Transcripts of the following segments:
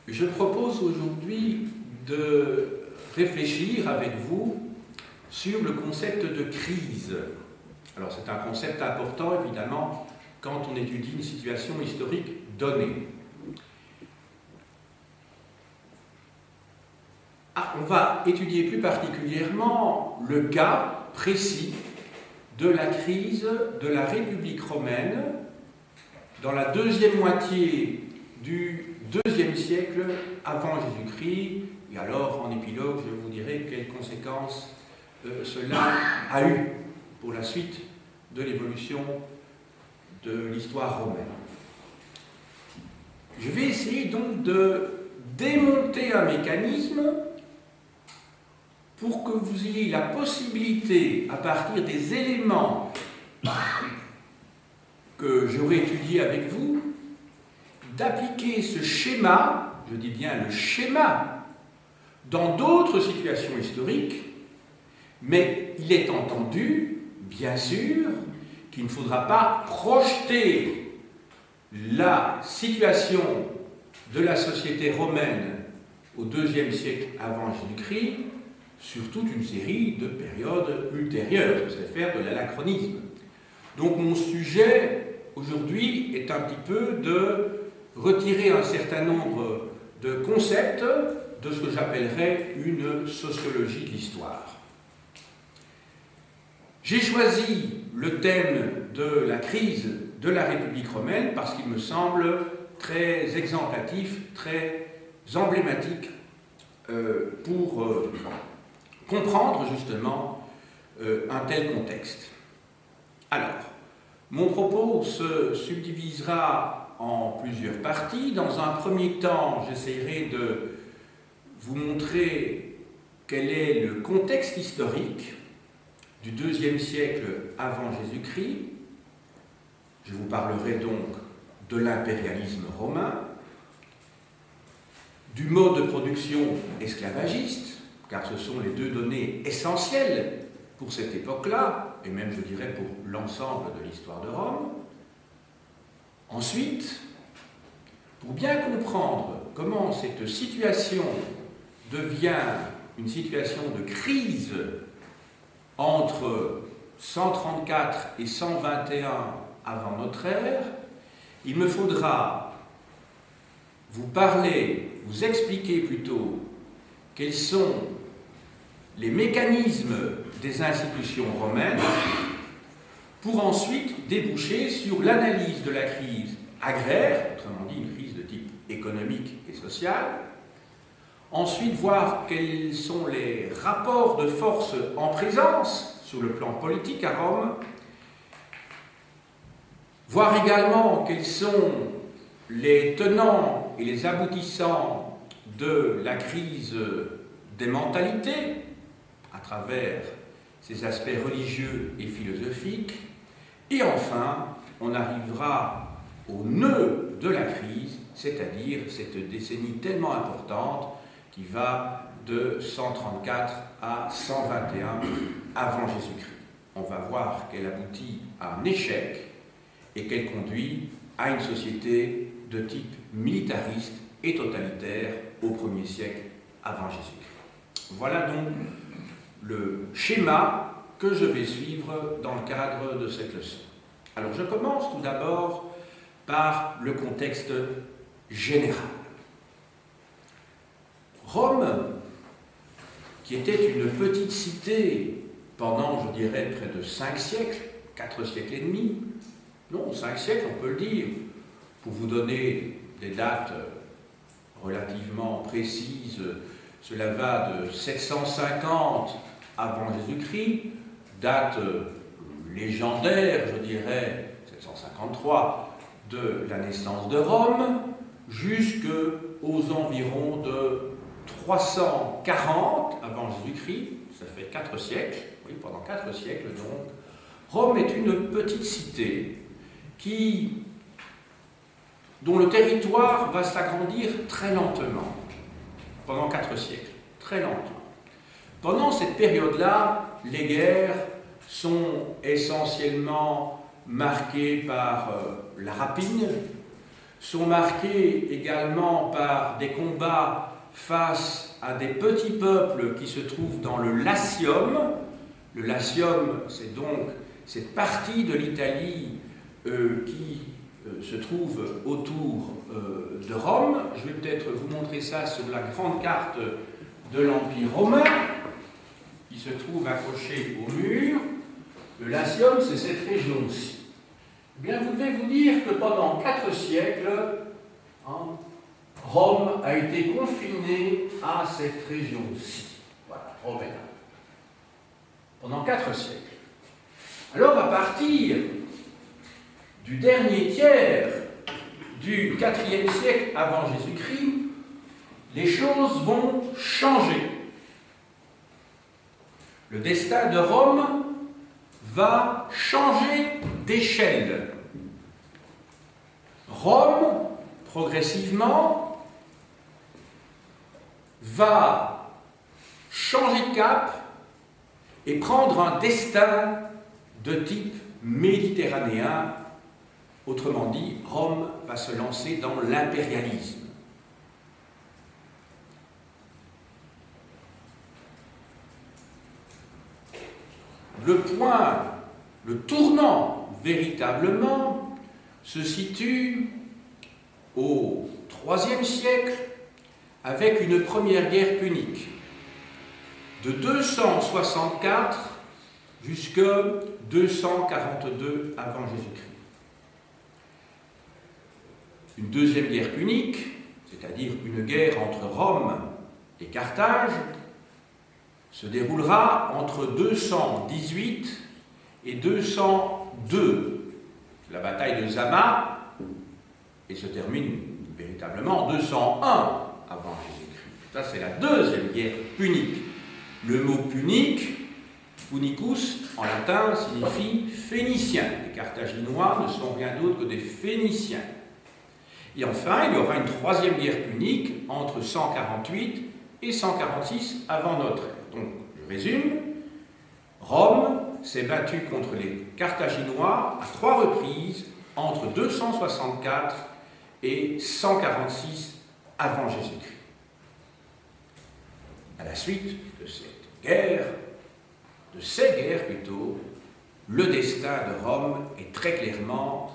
Je propose aujourd'hui de réfléchir avec vous sur le concept de crise. Alors c'est un concept important évidemment quand on étudie une situation historique donnée. On va étudier plus particulièrement le cas précis de la crise de la République romaine dans la deuxième moitié du IIe siècle avant Jésus-Christ, et alors en épilogue je vous dirai quelles conséquences cela a eu pour la suite de l'évolution de l'histoire romaine. Je vais essayer donc de démonter un mécanisme pour que vous ayez la possibilité, à partir des éléments que j'aurai étudiés avec vous, d'appliquer ce schéma, je dis bien le schéma, dans d'autres situations historiques, mais il est entendu, bien sûr, qu'il ne faudra pas projeter la situation de la société romaine au IIe siècle avant Jésus-Christ sur toute une série de périodes ultérieures. Ce serait faire de l'anachronisme. Donc mon sujet aujourd'hui est un petit peu de retirer un certain nombre de concepts de ce que j'appellerais une sociologie de l'histoire. J'ai choisi le thème de la crise de la République romaine parce qu'il me semble très exemplatif, très emblématique pour comprendre justement un tel contexte. Alors, mon propos se subdivisera en plusieurs parties. Dans un premier temps, j'essaierai de vous montrer quel est le contexte historique du IIe siècle avant Jésus-Christ. Je vous parlerai donc de l'impérialisme romain, du mode de production esclavagiste, car ce sont les deux données essentielles pour cette époque-là, et même je dirais pour l'ensemble de l'histoire de Rome. Ensuite, pour bien comprendre comment cette situation devient une situation de crise entre 134 et 121 avant notre ère, il me faudra vous parler, vous expliquer plutôt quels sont les mécanismes des institutions romaines pour ensuite déboucher sur l'analyse de la crise agraire, autrement dit une crise de type économique et social, ensuite voir quels sont les rapports de force en présence sur le plan politique à Rome, voir également quels sont les tenants et les aboutissants de la crise des mentalités à travers ses aspects religieux et philosophiques, et enfin on arrivera au nœud de la crise, c'est-à-dire cette décennie tellement importante qui va de 134 à 121 avant Jésus-Christ. On va voir qu'elle aboutit à un échec et qu'elle conduit à une société de type militariste et totalitaire au 1er siècle avant Jésus-Christ. Voilà donc le schéma que je vais suivre dans le cadre de cette leçon. Alors je commence tout d'abord par le contexte général. Rome, qui était une petite cité pendant, je dirais, près de 5 siècles, 4 siècles et demi, non, 5 siècles, on peut le dire, pour vous donner des dates relativement précises, cela va de 750 avant Jésus-Christ, date légendaire, je dirais, 753, de la naissance de Rome, jusqu'aux environs de 340 avant Jésus-Christ, ça fait 4 siècles, oui, pendant 4 siècles donc. Rome est une petite cité dont le territoire va s'agrandir très lentement, pendant 4 siècles, très lentement. Pendant cette période-là, les guerres sont essentiellement marquées par la rapine, sont marqués également par des combats face à des petits peuples qui se trouvent dans le Latium. Le Latium, c'est donc cette partie de l'Italie qui se trouve autour de Rome. Je vais peut-être vous montrer ça sur la grande carte de l'Empire romain, qui se trouve accrochée au mur. Le Latium, c'est cette région-ci. Eh bien, vous devez vous dire que pendant 4 siècles, Rome a été confinée à cette région-ci. Voilà, Rome est là. Pendant 4 siècles. Alors, à partir du dernier tiers du IVe siècle avant Jésus-Christ, les choses vont changer. Le destin de Rome va changer d'échelle. Rome, progressivement, va changer de cap et prendre un destin de type méditerranéen. Autrement dit, Rome va se lancer dans l'impérialisme. Le point, le tournant véritablement, se situe au IIIe siècle avec une première guerre punique de 264 jusqu'à 242 avant Jésus-Christ. Une deuxième guerre punique, c'est-à-dire une guerre entre Rome et Carthage, se déroulera entre 218 et 202, la bataille de Zama, et se termine véritablement en 201 avant Jésus-Christ. Ça, c'est la deuxième guerre punique. Le mot punique, punicus, en latin, signifie phénicien. Les Carthaginois ne sont rien d'autre que des Phéniciens. Et enfin, il y aura une troisième guerre punique entre 148 et 146 avant notre ère. Donc, je résume, Rome s'est battue contre les Carthaginois à 3 reprises entre 264 et 146 avant Jésus-Christ. À la suite de cette guerre, de ces guerres plutôt, le destin de Rome est très clairement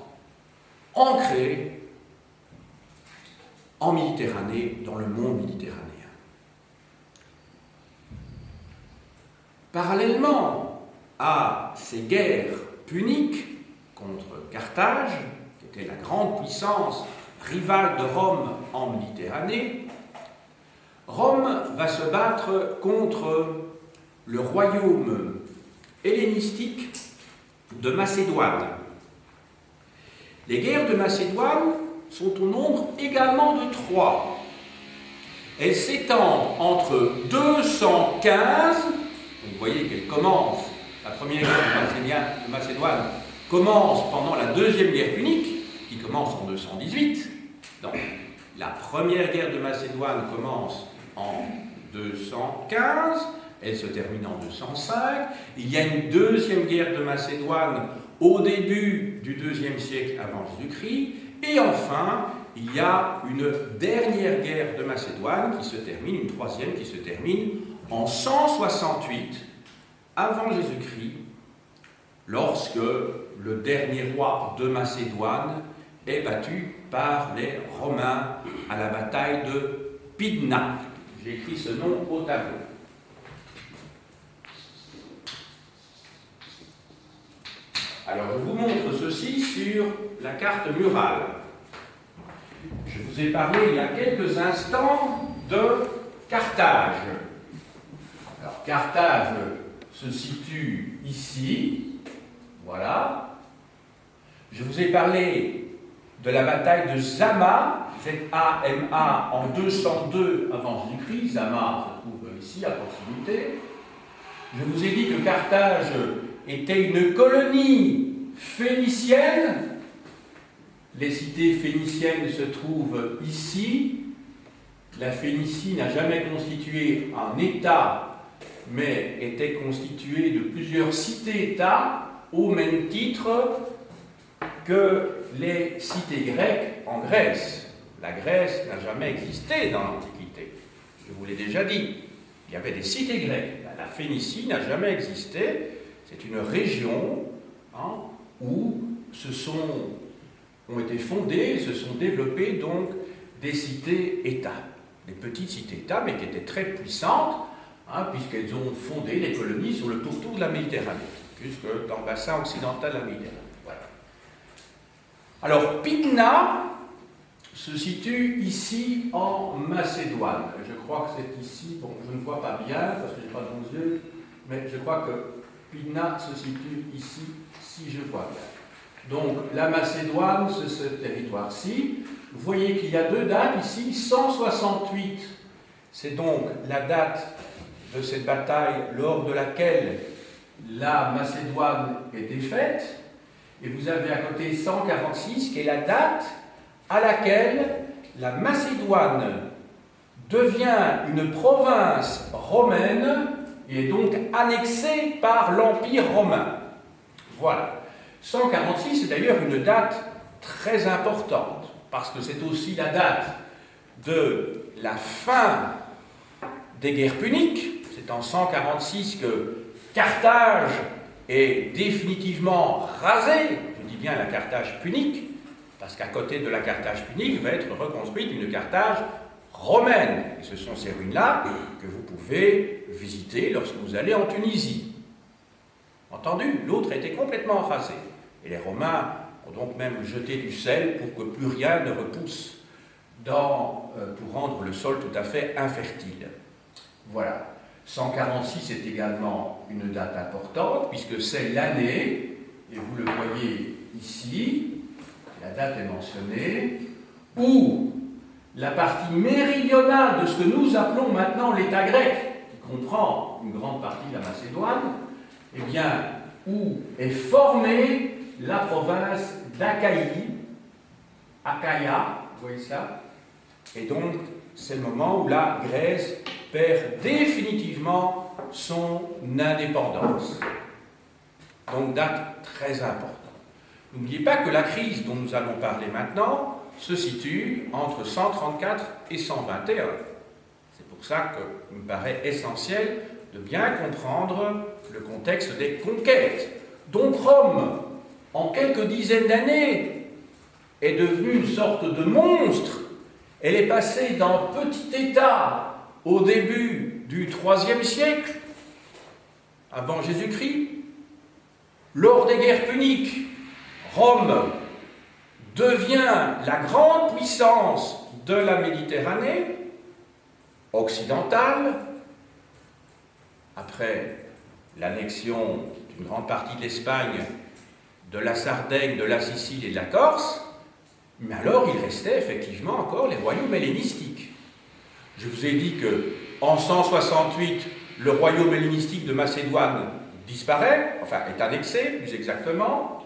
ancré en Méditerranée, dans le monde méditerranéen. Parallèlement à ces guerres puniques contre Carthage, qui était la grande puissance rivale de Rome en Méditerranée, Rome va se battre contre le royaume hellénistique de Macédoine. Les guerres de Macédoine sont au nombre également de 3. Elles s'étendent entre 215, vous voyez qu'elle commence, la première guerre de Macédoine commence pendant la deuxième guerre punique, qui commence en 218. Donc, la première guerre de Macédoine commence en 215, elle se termine en 205. Il y a une deuxième guerre de Macédoine au début du IIe siècle avant Jésus-Christ. Et enfin, il y a une dernière guerre de Macédoine qui se termine, une troisième qui se termine en 168 avant Jésus-Christ, lorsque le dernier roi de Macédoine est battu par les Romains à la bataille de Pydna. J'ai écrit ce nom au tableau. Alors, je vous montre ceci sur la carte murale. Je vous ai parlé il y a quelques instants de Carthage. Alors, Carthage se situe ici, voilà. Je vous ai parlé de la bataille de Zama, Z-A-M-A, en 202 avant Jésus-Christ. Zama se trouve ici, à proximité. Je vous ai dit que Carthage était une colonie phénicienne. Les cités phéniciennes se trouvent ici. La Phénicie n'a jamais constitué un État, mais était constituée de plusieurs cités-États, au même titre que les cités grecques en Grèce. La Grèce n'a jamais existé dans l'Antiquité. Je vous l'ai déjà dit. Il y avait des cités grecques. La Phénicie n'a jamais existé. C'est une région où ont été fondées, se sont développées donc des cités-États. Des petites cités-États, mais qui étaient très puissantes, puisqu'elles ont fondé les colonies sur le pourtour de la Méditerranée, jusque dans le bassin occidental de la Méditerranée. Voilà. Alors, Pydna se situe ici en Macédoine. Je crois que c'est ici, bon, je ne vois pas bien, parce que je n'ai pas de bons yeux, mais je crois que Pydna se situe ici, si je vois bien. Donc, la Macédoine, c'est ce territoire-ci. Vous voyez qu'il y a deux dates ici, 168. C'est donc la date de cette bataille lors de laquelle la Macédoine est défaite. Et vous avez à côté 146, qui est la date à laquelle la Macédoine devient une province romaine et est donc annexée par l'Empire romain. Voilà. 146 est d'ailleurs une date très importante, parce que c'est aussi la date de la fin des guerres puniques. C'est en 146 que Carthage est définitivement rasée, je dis bien la Carthage punique, parce qu'à côté de la Carthage punique va être reconstruite une Carthage romaine. Et ce sont ces ruines-là que vous pouvez visiter lorsque vous allez en Tunisie. Entendu, l'autre a été complètement rasé. Et les Romains ont donc même jeté du sel pour que plus rien ne repousse pour rendre le sol tout à fait infertile. Voilà. 146 est également une date importante, puisque c'est l'année, et vous le voyez ici, la date est mentionnée, où la partie méridionale de ce que nous appelons maintenant l'État grec, qui comprend une grande partie de la Macédoine, eh bien, où est formée la province d'Achaïe, Achaïa, vous voyez ça? Et donc, c'est le moment où la Grèce perd définitivement son indépendance. Donc, date très importante. N'oubliez pas que la crise dont nous allons parler maintenant se situe entre 134 et 121. C'est pour ça qu'il me paraît essentiel de bien comprendre le contexte des conquêtes. Donc Rome, en quelques dizaines d'années, est devenue une sorte de monstre. Elle est passée d'un petit État au début du IIIe siècle, avant Jésus-Christ. Lors des guerres puniques, Rome devient la grande puissance de la Méditerranée occidentale, après l'annexion d'une grande partie de l'Espagne, de la Sardaigne, de la Sicile et de la Corse, mais alors il restait effectivement encore les royaumes hellénistiques. Je vous ai dit qu'en 168, le royaume hellénistique de Macédoine disparaît, enfin est annexé plus exactement.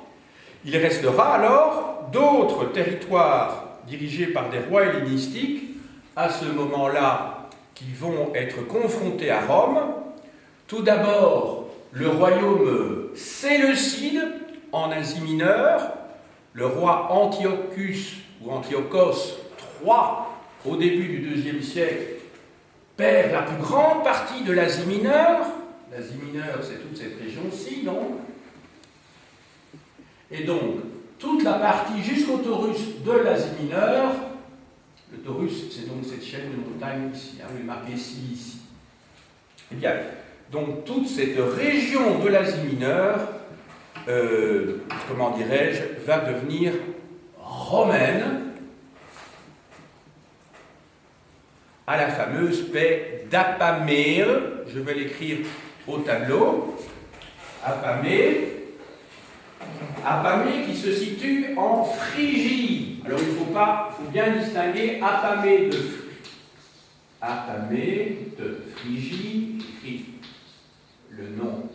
Il restera alors d'autres territoires dirigés par des rois hellénistiques, à ce moment-là, qui vont être confrontés à Rome. Tout d'abord, le royaume séleucide en Asie mineure, le roi Antiochus ou Antiochos III, au début du IIe siècle, perd la plus grande partie de l'Asie mineure. L'Asie mineure, c'est toute cette région-ci, donc. Et donc, toute la partie jusqu'au Taurus de l'Asie mineure, le Taurus, c'est donc cette chaîne de montagnes ici, vous le marquez ici. Eh bien, donc toute cette région de l'Asie mineure, comment dirais-je, va devenir romaine à la fameuse paix d'Apamée. Je vais l'écrire au tableau. Apamée qui se situe en Phrygie. Alors il faut bien distinguer Apamée de Phrygie, écrit le nom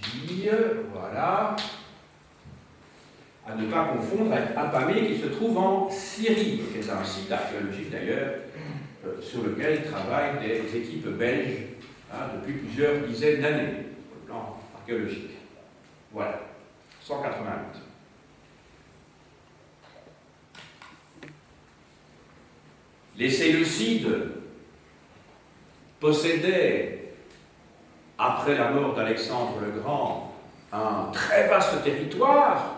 Phrygie, voilà. À ne pas confondre avec Apamée qui se trouve en Syrie, qui est un site archéologique d'ailleurs, sur lequel travaillent des équipes belges depuis plusieurs dizaines d'années, au plan archéologique. Voilà, 188. Les Séleucides possédaient, après la mort d'Alexandre le Grand, un très vaste territoire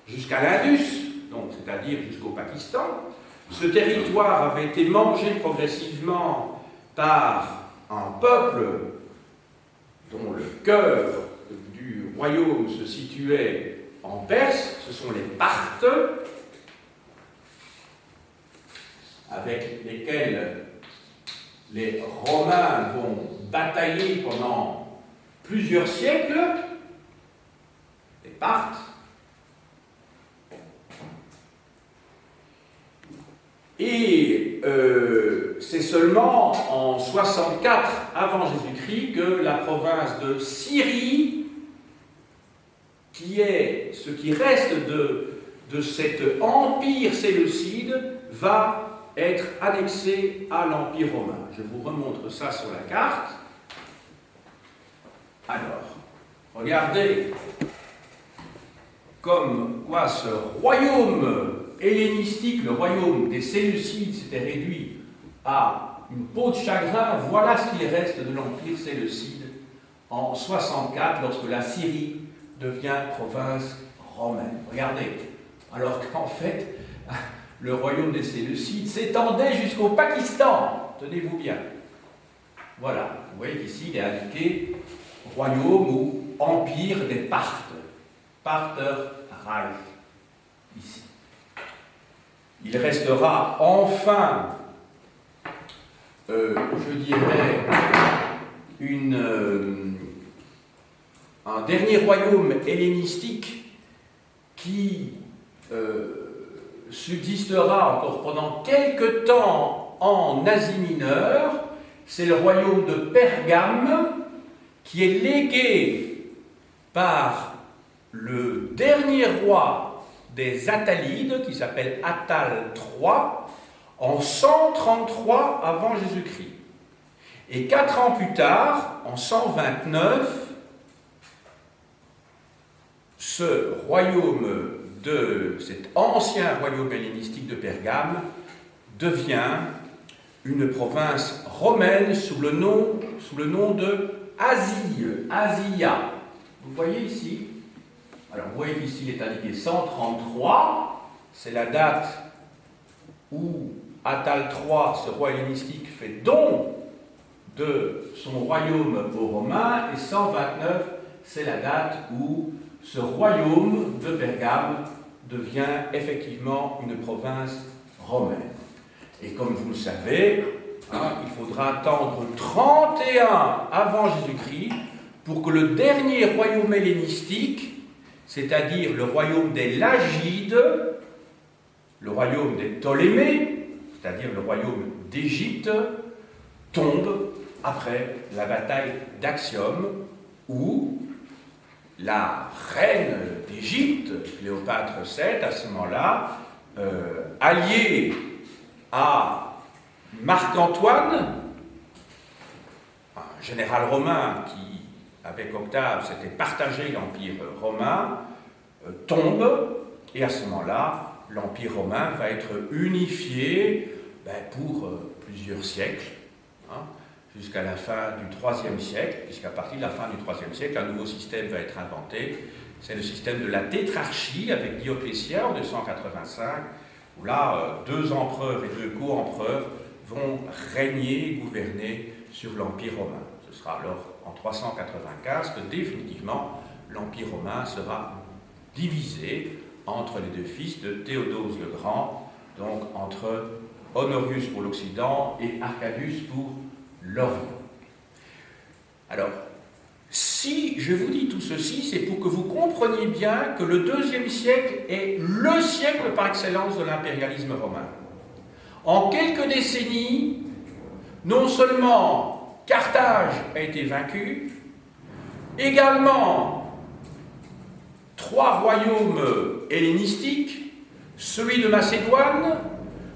jusqu'à l'Indus, donc c'est-à-dire jusqu'au Pakistan. Ce territoire avait été mangé progressivement par un peuple dont le cœur du royaume se situait en Perse, ce sont les Parthes, avec lesquels les Romains vont batailler pendant plusieurs siècles, les Parthes. Et c'est seulement en 64 avant Jésus-Christ que la province de Syrie, qui est ce qui reste de cet empire séleucide, va être annexée à l'Empire romain. Je vous remontre ça sur la carte. Alors, regardez comme quoi ce royaume hellénistique, le royaume des Séleucides, s'était réduit à une peau de chagrin. Voilà ce qu'il reste de l'empire séleucide en 64, lorsque la Syrie devient province romaine. Regardez, alors qu'en fait, le royaume des Séleucides s'étendait jusqu'au Pakistan. Tenez-vous bien. Voilà, vous voyez qu'ici, il est indiqué royaume ou empire des Parthes. Partherreich, ici. Il restera enfin, je dirais, un dernier royaume hellénistique qui subsistera encore pendant quelque temps en Asie mineure. C'est le royaume de Pergame, qui est légué par le dernier roi des Attalides, qui s'appelle Attal III, en 133 avant Jésus-Christ. Et 4 ans plus tard, en 129, ce royaume cet ancien royaume hellénistique de Pergame devient une province romaine sous le nom de Asie, Asia. Vous voyez ici. Alors, vous voyez qu'ici, il est indiqué 133, c'est la date où Attal III, ce roi hellénistique, fait don de son royaume aux Romains, et 129, c'est la date où ce royaume de Pergame devient effectivement une province romaine. Et comme vous le savez, il faudra attendre 31 avant Jésus-Christ pour que le dernier royaume hellénistique, c'est-à-dire le royaume des Lagides, le royaume des Ptolémées, c'est-à-dire le royaume d'Égypte, tombe après la bataille d'Actium, où la reine d'Égypte, Cléopâtre VII, à ce moment-là, alliée à Marc-Antoine, un général romain qui, avec Octave, s'était partagé l'Empire romain, tombe, et à ce moment-là, l'Empire romain va être unifié pour plusieurs siècles, jusqu'à la fin du IIIe siècle, puisqu'à partir de la fin du IIIe siècle, un nouveau système va être inventé. C'est le système de la tétrarchie avec Dioclétien en 285, où là, 2 empereurs et 2 co-empereurs vont régner, gouverner sur l'Empire romain. Ce sera alors en 395 que définitivement l'Empire romain sera divisé entre les 2 fils de Théodose le Grand, donc entre Honorius pour l'Occident et Arcadius pour l'Orient. Alors, si je vous dis tout ceci, c'est pour que vous compreniez bien que le IIe siècle est le siècle par excellence de l'impérialisme romain. En quelques décennies, non seulement Carthage a été vaincu, également 3 royaumes hellénistiques, celui de Macédoine,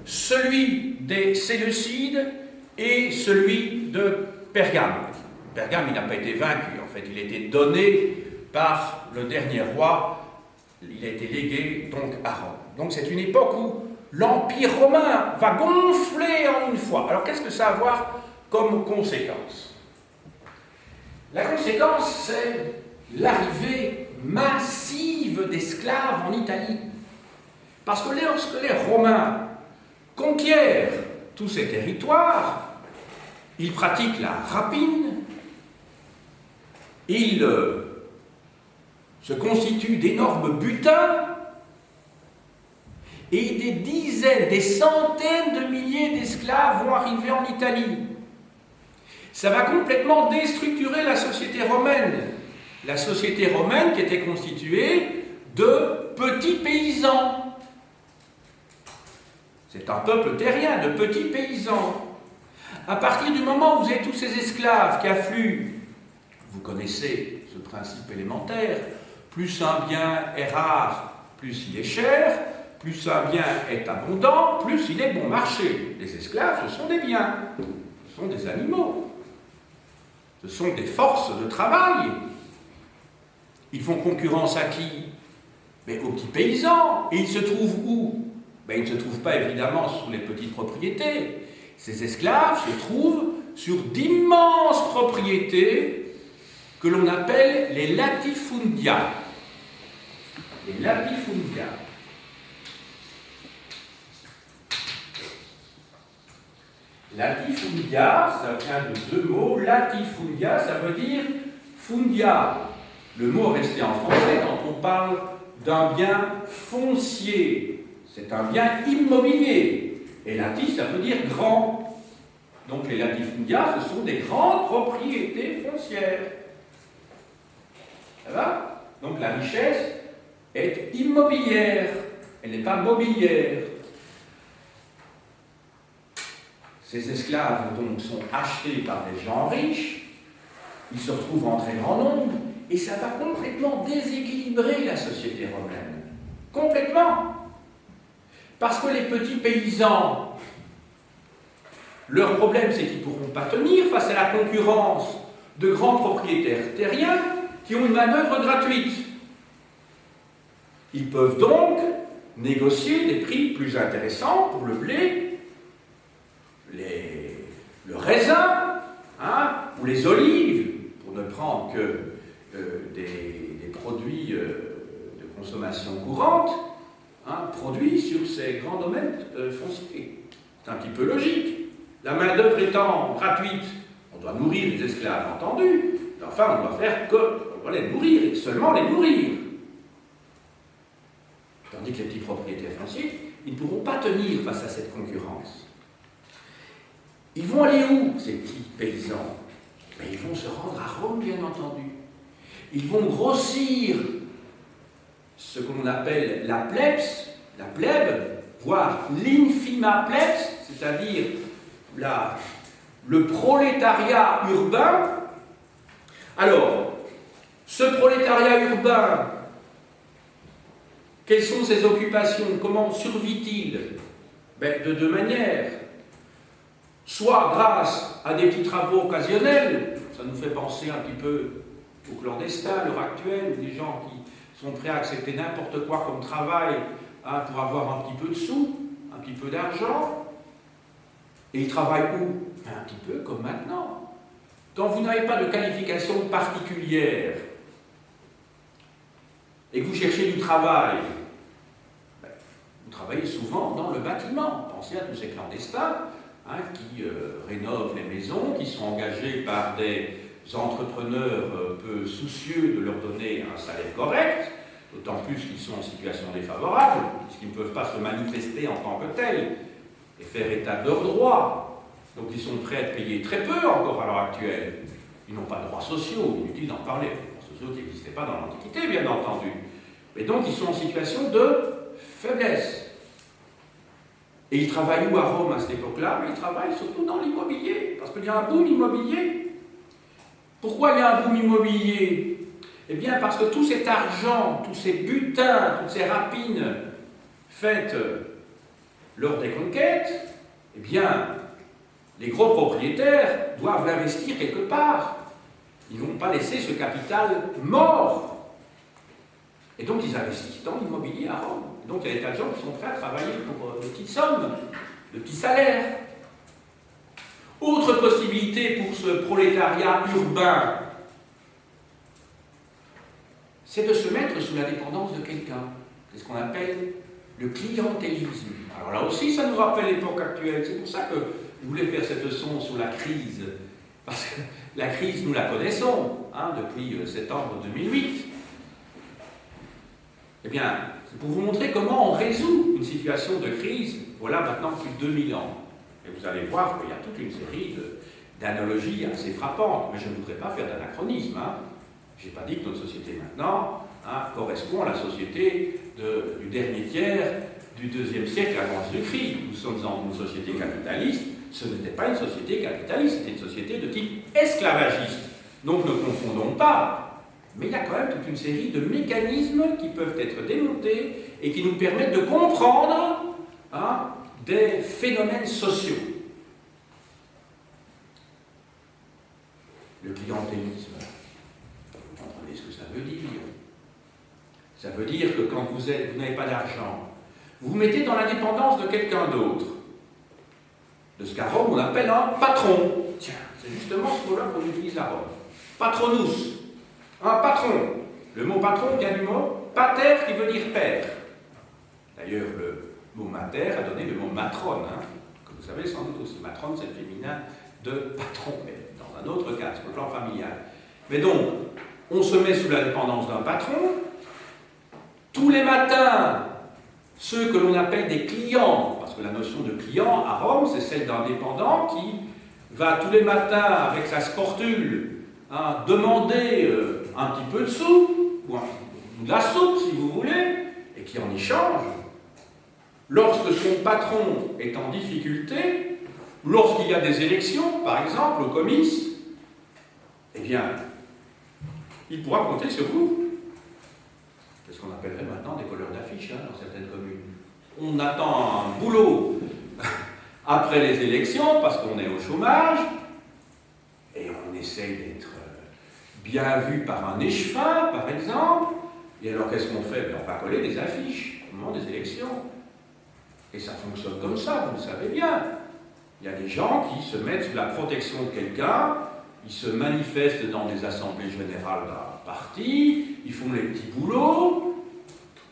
celui des Séleucides et celui de Pergame. Pergame, il n'a pas été vaincu, en fait, il a été donné par le dernier roi, il a été légué donc à Rome. Donc c'est une époque où l'Empire romain va gonfler en une fois. Alors qu'est-ce que ça va avoir comme conséquence? La conséquence, c'est l'arrivée massive d'esclaves en Italie. Parce que lorsque les Romains conquièrent tous ces territoires, ils pratiquent la rapine, ils se constituent d'énormes butins, et des dizaines, des centaines de milliers d'esclaves vont arriver en Italie. Ça va complètement déstructurer la société romaine. La société romaine qui était constituée de petits paysans. C'est un peuple terrien, de petits paysans. À partir du moment où vous avez tous ces esclaves qui affluent, vous connaissez ce principe élémentaire, plus un bien est rare, plus il est cher, plus un bien est abondant, plus il est bon marché. Les esclaves, ce sont des biens, ce sont des animaux, ce sont des forces de travail. Ils font concurrence à qui? Mais aux petits paysans. Et ils se trouvent où? Ben, ils ne se trouvent pas évidemment sur les petites propriétés. Ces esclaves se trouvent sur d'immenses propriétés que l'on appelle les latifundia. Les latifundia. Latifundia, ça vient de deux mots. Latifundia, ça veut dire fundia. Le mot resté en français quand on parle d'un bien foncier. C'est un bien immobilier. Et lati, ça veut dire grand. Donc les latifundia, ce sont des grandes propriétés foncières. Ça va? Donc la richesse est immobilière. Elle n'est pas mobilière. Ces esclaves donc sont achetés par des gens riches, ils se retrouvent en très grand nombre, et ça va complètement déséquilibrer la société romaine. Complètement. Parce que les petits paysans, leur problème c'est qu'ils ne pourront pas tenir face à la concurrence de grands propriétaires terriens qui ont une manœuvre gratuite. Ils peuvent donc négocier des prix plus intéressants pour le blé, le raisin, ou les olives, pour ne prendre que des produits de consommation courante, produits sur ces grands domaines fonciers. C'est un petit peu logique. La main-d'œuvre étant gratuite, on doit nourrir les esclaves, entendu, mais enfin, on doit faire on doit les nourrir, et seulement les nourrir. Tandis que les petits propriétaires fonciers, ils ne pourront pas tenir face à cette concurrence. Ils vont aller où, ces petits paysans? Mais ils vont se rendre à Rome, bien entendu. Ils vont grossir ce qu'on appelle la plèbe, voire l'infima plebs, c'est-à-dire le prolétariat urbain. Alors, ce prolétariat urbain, quelles sont ses occupations? Comment survit-il? De deux manières. Soit grâce à des petits travaux occasionnels, ça nous fait penser un petit peu au clandestin à l'heure actuelle, des gens qui sont prêts à accepter n'importe quoi comme travail pour avoir un petit peu de sous, un petit peu d'argent. Et ils travaillent où? Un petit peu comme maintenant. Quand vous n'avez pas de qualification particulière et que vous cherchez du travail, vous travaillez souvent dans le bâtiment. Pensez à tous ces clandestins qui rénovent les maisons, qui sont engagés par des entrepreneurs peu soucieux de leur donner un salaire correct, d'autant plus qu'ils sont en situation défavorable, puisqu'ils ne peuvent pas se manifester en tant que tels et faire état de leurs droits. Donc ils sont prêts à être payés très peu encore à l'heure actuelle. Ils n'ont pas de droits sociaux, inutile d'en parler. Les droits sociaux qui n'existaient pas dans l'Antiquité, bien entendu. Mais donc ils sont en situation de faiblesse. Et ils travaillent où à Rome à cette époque-là? Mais ils travaillent surtout dans l'immobilier, parce qu'il y a un boom immobilier. Pourquoi il y a un boom immobilier? Eh bien parce que tout cet argent, tous ces butins, toutes ces rapines faites lors des conquêtes, eh bien, les gros propriétaires doivent l'investir quelque part. Ils ne vont pas laisser ce capital mort. Et donc ils investissent dans l'immobilier à Rome. Donc il y a des tas de gens qui sont prêts à travailler pour de petites sommes, de petits salaires. Autre possibilité pour ce prolétariat urbain, c'est de se mettre sous la dépendance de quelqu'un. C'est ce qu'on appelle le clientélisme. Alors là aussi, ça nous rappelle l'époque actuelle. C'est pour ça que je voulais faire cette leçon sur la crise. Parce que la crise, nous la connaissons, depuis septembre 2008. Eh bien, c'est pour vous montrer comment on résout une situation de crise, voilà maintenant plus de 2000 ans. Et vous allez voir qu'il y a toute une série d'analogies assez frappantes. Mais je ne voudrais pas faire d'anachronisme. Je n'ai pas dit que notre société maintenant correspond à la société du dernier tiers du IIe siècle avant Jésus-Christ. Nous sommes dans une société capitaliste. Ce n'était pas une société capitaliste, c'était une société de type esclavagiste. Donc ne confondons pas. Mais il y a quand même toute une série de mécanismes qui peuvent être démontés et qui nous permettent de comprendre des phénomènes sociaux. Le clientélisme, vous comprenez ce que ça veut dire. Ça veut dire que quand vous n'avez pas d'argent, vous vous mettez dans la dépendance de quelqu'un d'autre. De ce qu'à Rome on appelle un patron. Tiens, c'est justement ce mot-là qu'on utilise à Rome. Patronus. Un patron. Le mot patron vient du mot pater qui veut dire père. D'ailleurs, le mot mater a donné le mot matrone, que vous savez sans doute aussi. Matrone, c'est le féminin de patron, mais dans un autre cas, sur le plan familial. Mais donc, on se met sous la dépendance d'un patron. Tous les matins, ceux que l'on appelle des clients, parce que la notion de client à Rome, c'est celle d'un dépendant qui va tous les matins avec sa sportule demander un petit peu de sous, ou de la soupe si vous voulez, et qui en échange, lorsque son patron est en difficulté, lorsqu'il y a des élections, par exemple, au comice, eh bien, il pourra compter sur vous. C'est ce qu'on appellerait maintenant des colleurs d'affiches dans certaines communes. On attend un boulot après les élections parce qu'on est au chômage et on essaye d'être bien vu par un échevin, par exemple. Et alors qu'est-ce qu'on fait? On va coller des affiches au moment des élections. Et ça fonctionne comme ça, vous le savez bien. Il y a des gens qui se mettent sous la protection de quelqu'un, ils se manifestent dans des assemblées générales d'un parti, ils font les petits boulots,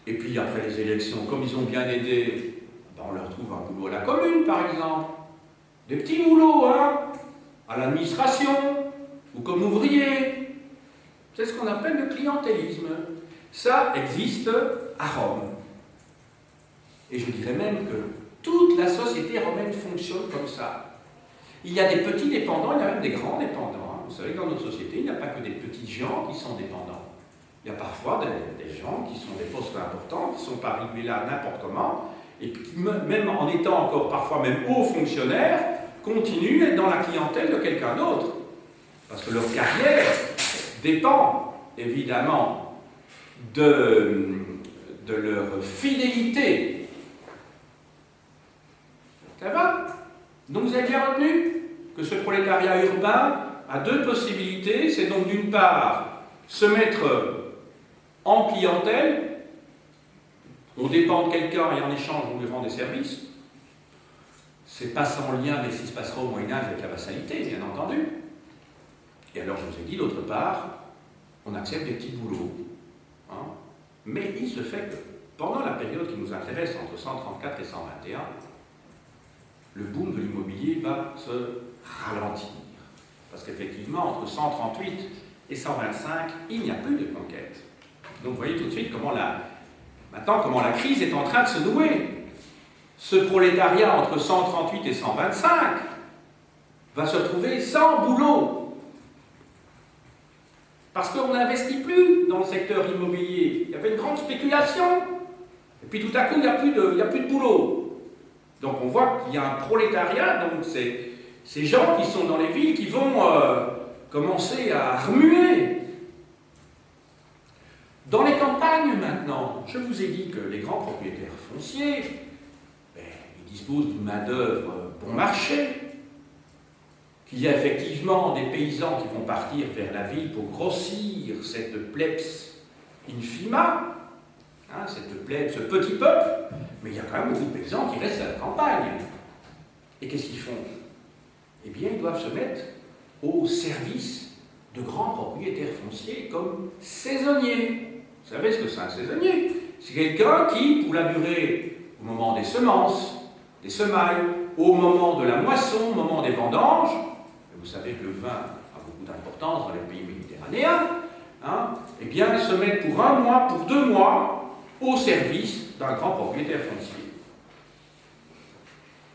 et puis après les élections, comme ils ont bien aidé, on leur trouve un boulot à la commune, par exemple. Des petits boulots, à l'administration, ou comme ouvrier. C'est ce qu'on appelle le clientélisme. Ça existe à Rome. Et je dirais même que toute la société romaine fonctionne comme ça. Il y a des petits dépendants, il y a même des grands dépendants. Vous savez que dans notre société, il n'y a pas que des petits gens qui sont dépendants. Il y a parfois des gens qui sont des postes importants, qui ne sont pas arrivés là n'importe comment, et qui, même en étant encore parfois même hauts fonctionnaires, continuent à être dans la clientèle de quelqu'un d'autre. Parce que leur carrière dépend évidemment de leur fidélité. Ça va? Donc vous avez bien retenu que ce prolétariat urbain a deux possibilités. C'est donc d'une part se mettre en clientèle, on dépend de quelqu'un et en échange on lui rend des services. C'est pas sans lien avec ce qui se passera au Moyen-Âge avec la vassalité, bien entendu. Et alors je vous ai dit, d'autre part, on accepte des petits boulots. Mais il se fait que pendant la période qui nous intéresse, entre 134 et 121, le boom de l'immobilier va se ralentir. Parce qu'effectivement, entre 138 et 125, il n'y a plus de conquête. Donc vous voyez tout de suite comment la crise est en train de se nouer. Ce prolétariat entre 138 et 125 va se retrouver sans boulot. Parce qu'on n'investit plus dans le secteur immobilier. Il y avait une grande spéculation. Et puis tout à coup, il n'y a plus de boulot. Donc on voit qu'il y a un prolétariat, donc ces gens qui sont dans les villes qui vont commencer à remuer. Dans les campagnes maintenant, je vous ai dit que les grands propriétaires fonciers, ils disposent d'une main-d'œuvre bon marché, qu'il y a effectivement des paysans qui vont partir vers la ville pour grossir cette plebs infima, hein, cette plaine, ce petit peuple, mais il y a quand même beaucoup de paysans qui restent à la campagne. Et qu'est-ce qu'ils font? Eh bien, ils doivent se mettre au service de grands propriétaires fonciers comme saisonniers. Vous savez ce que c'est un saisonnier? C'est quelqu'un qui, pour la durée, au moment des semences, des semailles, au moment de la moisson, au moment des vendanges, et vous savez que le vin a beaucoup d'importance dans les pays méditerranéens, hein, eh bien, se mettent pour 1 mois, pour 2 mois, au service d'un grand propriétaire foncier.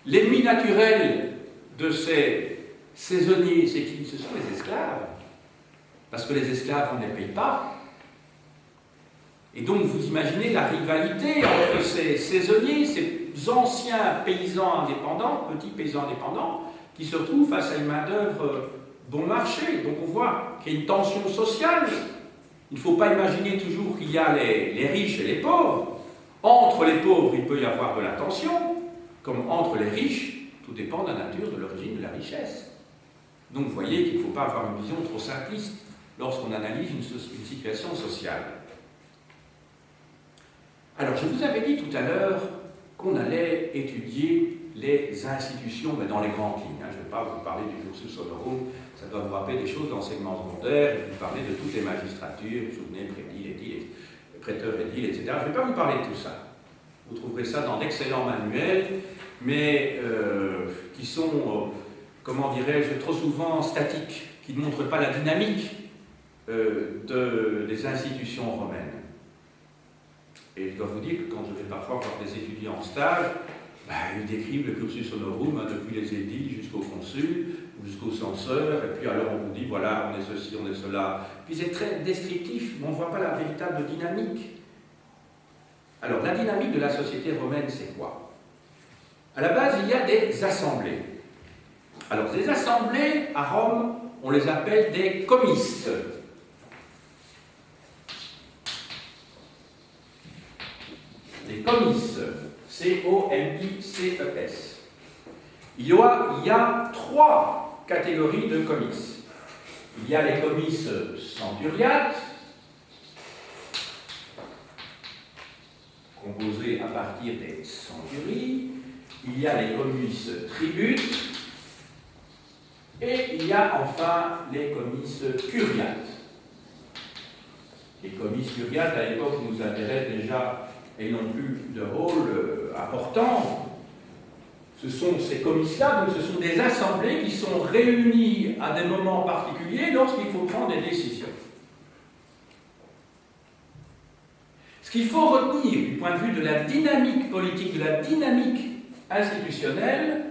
L'ennemi naturel de ces saisonniers, c'est qui? Ce sont les esclaves. Parce que les esclaves, on ne les paye pas. Et donc, vous imaginez la rivalité entre ces saisonniers, ces anciens paysans indépendants, petits paysans indépendants, qui se retrouvent face à une main-d'œuvre bon marché. Donc, on voit qu'il y a une tension sociale. Il ne faut pas imaginer toujours qu'il y a les riches et les pauvres. Entre les pauvres, il peut y avoir de la tension, comme entre les riches, tout dépend de la nature, de l'origine de la richesse. Donc, vous voyez qu'il ne faut pas avoir une vision trop simpliste lorsqu'on analyse une situation sociale. Alors, je vous avais dit tout à l'heure qu'on allait étudier les institutions, mais dans les grandes lignes. Je ne vais pas vous parler du cursus honorum, ça doit vous rappeler des choses d'enseignement secondaire, je vais vous parler de toutes les magistratures, vous vous souvenez, prêteurs édiles, etc. Je ne vais pas vous parler de tout ça. Vous trouverez ça dans d'excellents manuels, mais qui sont, comment dirais-je, trop souvent statiques, qui ne montrent pas la dynamique des institutions romaines. Et je dois vous dire que quand je vais parfois voir des étudiants en stage, ils décrivent le cursus honorum, depuis les édiles jusqu'au consul, ou jusqu'au censeur, et puis alors on vous dit, voilà, on est ceci, on est cela. Puis c'est très descriptif, mais on ne voit pas la véritable dynamique. Alors, la dynamique de la société romaine, c'est quoi? À la base, il y a des assemblées. Alors, ces assemblées, à Rome, on les appelle des comices. Les comices, C-O-M-I-C-E-S. Il y a 3 catégories de comices. Il y a les comices centuriates, composés à partir des centuries. Il y a les comices tributes, et il y a enfin les comices curiates. Les comices curiates, à l'époque, nous intéressent déjà et n'ont plus de rôle important. Ce sont ces comices-là, donc ce sont des assemblées qui sont réunies à des moments particuliers lorsqu'il faut prendre des décisions. Ce qu'il faut retenir du point de vue de la dynamique politique, de la dynamique institutionnelle,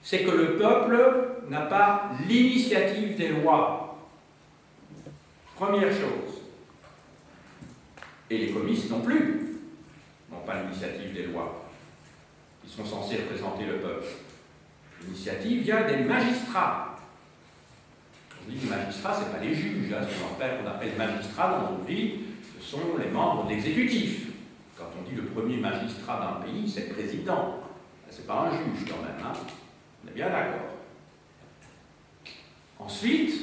c'est que le peuple n'a pas l'initiative des lois. Première chose. Et les comices non plus n'ont pas l'initiative des lois. Ils sont censés représenter le peuple. L'initiative vient des magistrats. On dit que les magistrats, ce n'est pas les juges. Ce qu'on appelle magistrats dans nos vies, ce sont les membres de l'exécutif. Quand on dit le premier magistrat d'un pays, c'est le président. Ce n'est pas un juge quand même. On est bien d'accord. Ensuite,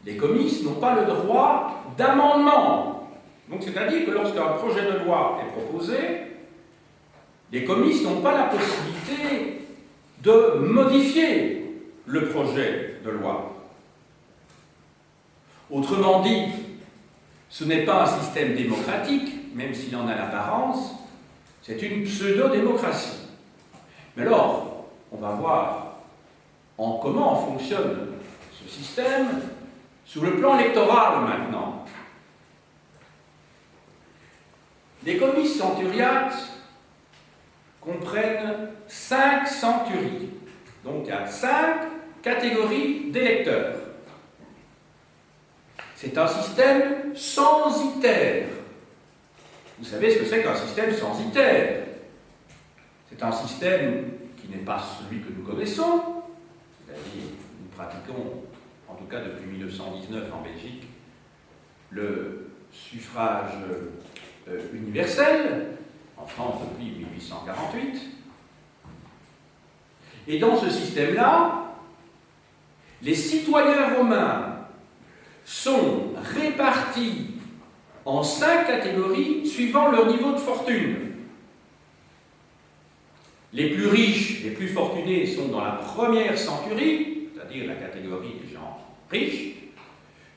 les comices n'ont pas le droit d'amendement. Donc, c'est-à-dire que lorsqu'un projet de loi est proposé, les comices n'ont pas la possibilité de modifier le projet de loi. Autrement dit, ce n'est pas un système démocratique, même s'il en a l'apparence, c'est une pseudo-démocratie. Mais alors, on va voir comment fonctionne ce système sur le plan électoral maintenant. Les comices centuriates comprennent 5 centuries. Donc il y a 5 catégories d'électeurs. C'est un système censitaire. Vous savez ce que c'est qu'un système censitaire? C'est un système qui n'est pas celui que nous connaissons, c'est-à-dire nous pratiquons, en tout cas depuis 1919 en Belgique, le suffrage universel, en France depuis 1848. Et dans ce système-là, les citoyens romains sont répartis en 5 catégories suivant leur niveau de fortune. Les plus riches, les plus fortunés sont dans la première centurie, c'est-à-dire la catégorie des gens riches.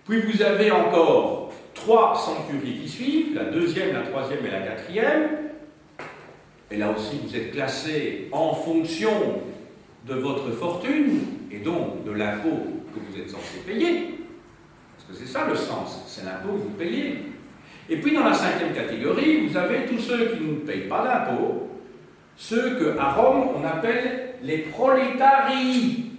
Puis vous avez encore 3 centuries qui suivent, la deuxième, la troisième et la quatrième. Et là aussi, vous êtes classé en fonction de votre fortune et donc de l'impôt que vous êtes censé payer. Parce que c'est ça le sens, c'est l'impôt que vous payez. Et puis dans la 5e catégorie, vous avez tous ceux qui ne payent pas d'impôt, ceux qu'à Rome on appelle les prolétarii.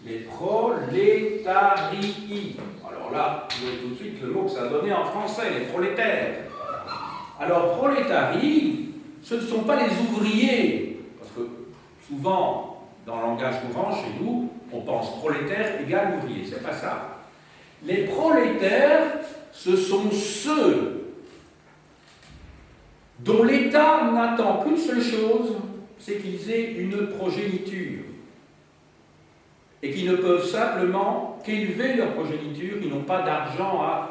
Les prolétarii. Alors là, vous voyez tout de suite le mot que ça a donné en français, les prolétaires. Alors, prolétaries, ce ne sont pas les ouvriers, parce que souvent, dans le langage courant, chez nous, on pense prolétaire égale ouvrier. C'est pas ça. Les prolétaires, ce sont ceux dont l'État n'attend qu'une seule chose, c'est qu'ils aient une progéniture. Et qui ne peuvent simplement qu'élever leur progéniture, ils n'ont pas d'argent à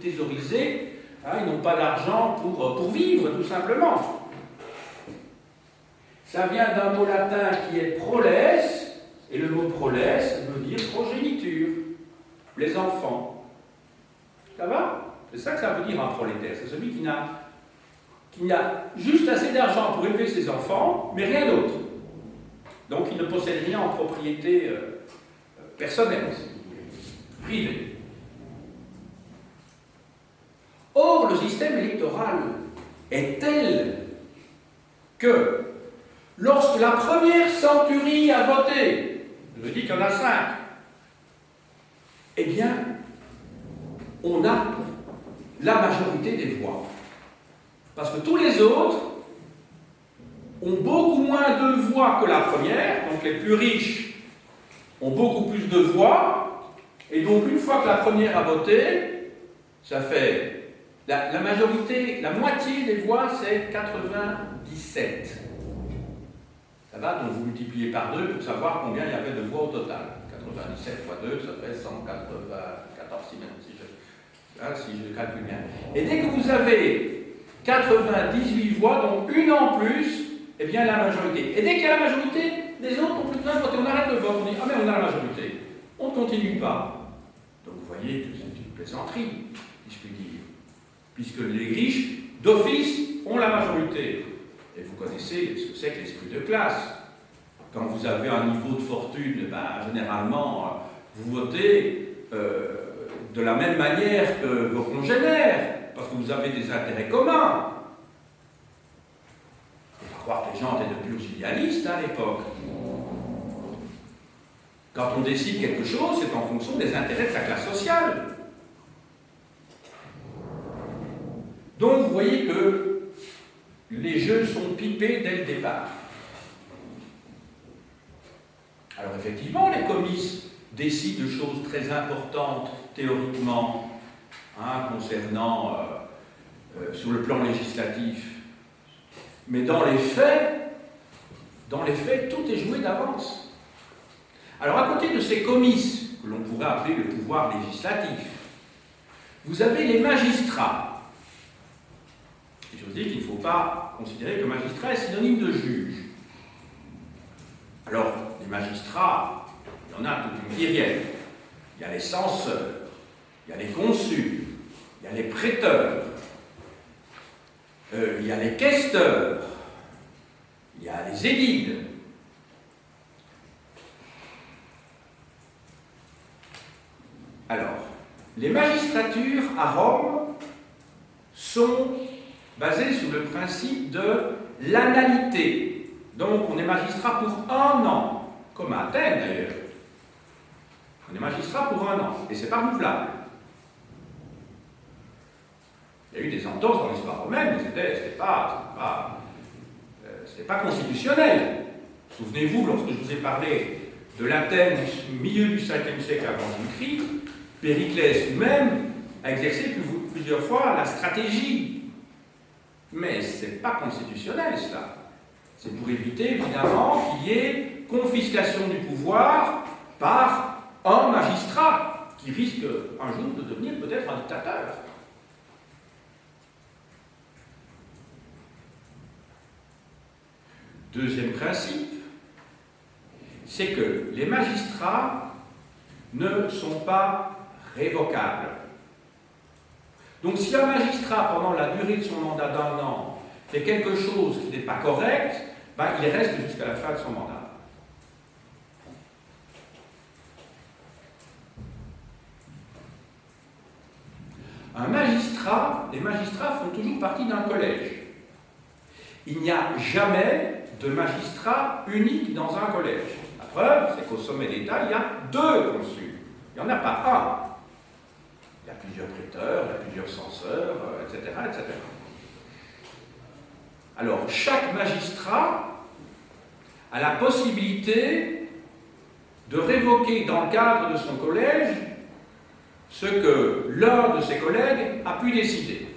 thésauriser, hein, ils n'ont pas d'argent pour vivre, tout simplement. Ça vient d'un mot latin qui est proles, et le mot proles veut dire progéniture, les enfants. Ça va? C'est ça que ça veut dire un prolétaire, c'est celui qui n'a juste assez d'argent pour élever ses enfants, mais rien d'autre. Donc il ne possède rien en propriété personnelle, si vous voulez, privée. Or, le système électoral est tel que lorsque la première centurie a voté, je dis qu'il y en a 5, eh bien, on a la majorité des voix. Parce que tous les autres ont beaucoup moins de voix que la première, donc les plus riches ont beaucoup plus de voix, et donc une fois que la première a voté, ça fait la majorité, la moitié des voix, c'est 97. Ça va, donc vous multipliez par 2 pour savoir combien il y avait de voix au total. 97 fois 2, ça fait 194, si je calcule bien. Et dès que vous avez 98 voix, donc une en plus, eh bien la majorité. Et dès qu'il y a la majorité, les autres n'ont plus besoin de voter. On arrête le vote, on dit « Ah mais on a la majorité ». On ne continue pas. Donc vous voyez que c'est une plaisanterie, si je puis dire. Puisque les riches, d'office, ont la majorité. Et vous connaissez ce que c'est que l'esprit de classe. Quand vous avez un niveau de fortune, ben, généralement, vous votez de la même manière que vos congénères, parce que vous avez des intérêts communs. Il faut croire que les gens étaient de plus idéalistes à l'époque. Quand on décide quelque chose, c'est en fonction des intérêts de sa classe sociale. Donc vous voyez que les jeux sont pipés dès le départ. Alors effectivement, les comices décident de choses très importantes théoriquement, hein, concernant sur le plan législatif. Mais dans les faits, tout est joué d'avance. Alors à côté de ces comices, que l'on pourrait appeler le pouvoir législatif, vous avez les magistrats. Et je vous dis qu'il ne faut pas considérer que magistrat est synonyme de juge. Alors, les magistrats, il y en a toute une myriade. Il y a les censeurs, il y a les consuls, il y a les prêteurs, il y a les questeurs, il y a les édiles. Alors, les magistratures à Rome sont basées sur le principe de l'annalité. Donc, on est magistrat pour 1 an, comme à Athènes d'ailleurs. On est magistrat pour 1 an, et c'est pas renouvelable. Il y a eu des entorses dans l'histoire romaine, mais c'était pas constitutionnel. Souvenez-vous, lorsque je vous ai parlé de l'Athènes du milieu du 5e siècle avant Jésus-Christ, Périclès lui-même a exercé plusieurs fois la stratégie. Mais ce n'est pas constitutionnel, cela. C'est pour éviter, évidemment, qu'il y ait confiscation du pouvoir par un magistrat qui risque un jour de devenir peut-être un dictateur. Deuxième principe, c'est que les magistrats ne sont pas révocables. Donc si un magistrat, pendant la durée de son mandat d'un an, fait quelque chose qui n'est pas correct, ben, il reste jusqu'à la fin de son mandat. Un magistrat, les magistrats font toujours partie d'un collège. Il n'y a jamais de magistrat unique dans un collège. La preuve, c'est qu'au sommet d'État, il y a 2 consuls. Il n'y en a pas un. Il y a plusieurs prêteurs, il y a plusieurs censeurs, etc., etc. Alors, chaque magistrat a la possibilité de révoquer dans le cadre de son collège ce que l'un de ses collègues a pu décider.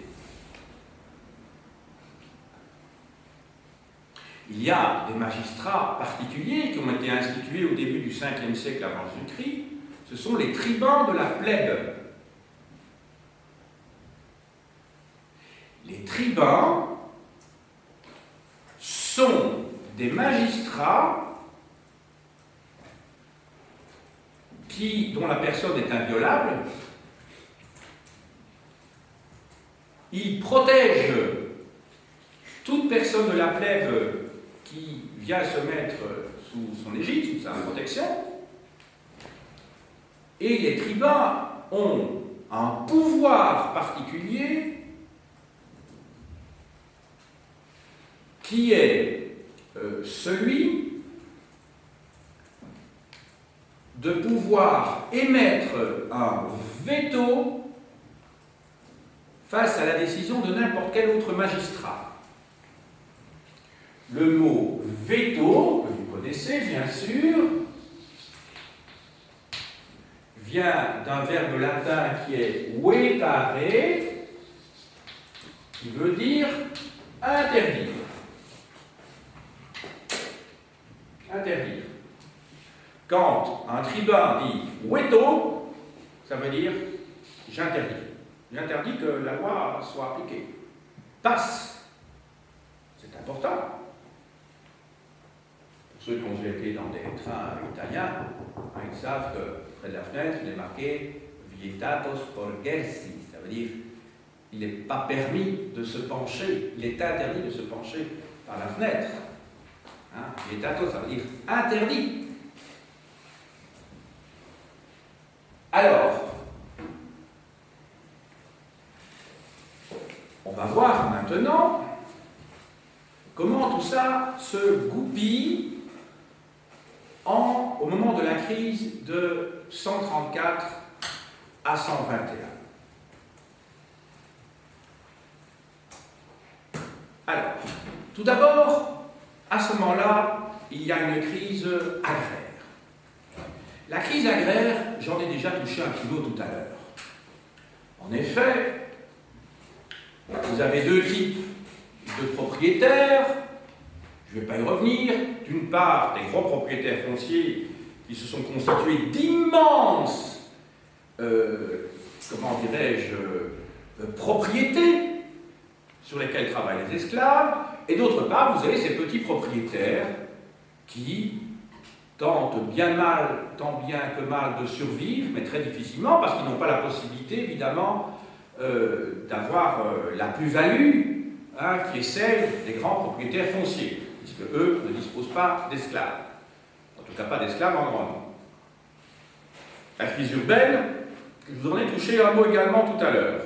Il y a des magistrats particuliers qui ont été institués au début du 5e siècle avant Jésus-Christ. Ce sont les tribuns de la plèbe. Les tribuns sont des magistrats dont la personne est inviolable. Ils protègent toute personne de la plèbe qui vient se mettre sous son égide, sous sa protection. Et les tribuns ont un pouvoir particulier qui est celui de pouvoir émettre un veto face à la décision de n'importe quel autre magistrat. Le mot veto, que vous connaissez bien sûr, vient d'un verbe latin qui est vetare, qui veut dire interdire. Interdire. Quand un tribun dit veto, ça veut dire j'interdis. J'interdis que la loi soit appliquée. Passe. C'est important. Pour ceux qui ont déjà été dans des trains italiens, ils savent que près de la fenêtre, il est marqué vietatos porgersi. Ça veut dire il n'est pas permis de se pencher, il est interdit de se pencher par la fenêtre. Vietatos, ça veut dire interdit. Alors, on va voir maintenant comment tout ça se goupille au moment de la crise de 134 à 121. Alors, tout d'abord, à ce moment-là, il y a une crise agraire. La crise agraire, j'en ai déjà touché un petit mot tout à l'heure. En effet, vous avez 2 types de propriétaires, je ne vais pas y revenir. D'une part, des gros propriétaires fonciers qui se sont constitués d'immenses, comment dirais-je, propriétés sur lesquelles travaillent les esclaves, et d'autre part, vous avez ces petits propriétaires qui tentent tant bien que mal de survivre, mais très difficilement, parce qu'ils n'ont pas la possibilité, évidemment, d'avoir la plus-value qui est celle des grands propriétaires fonciers, puisque eux ne disposent pas d'esclaves. En tout cas, pas d'esclaves en grand nombre. La crise urbaine, je vous en ai touché un mot également tout à l'heure.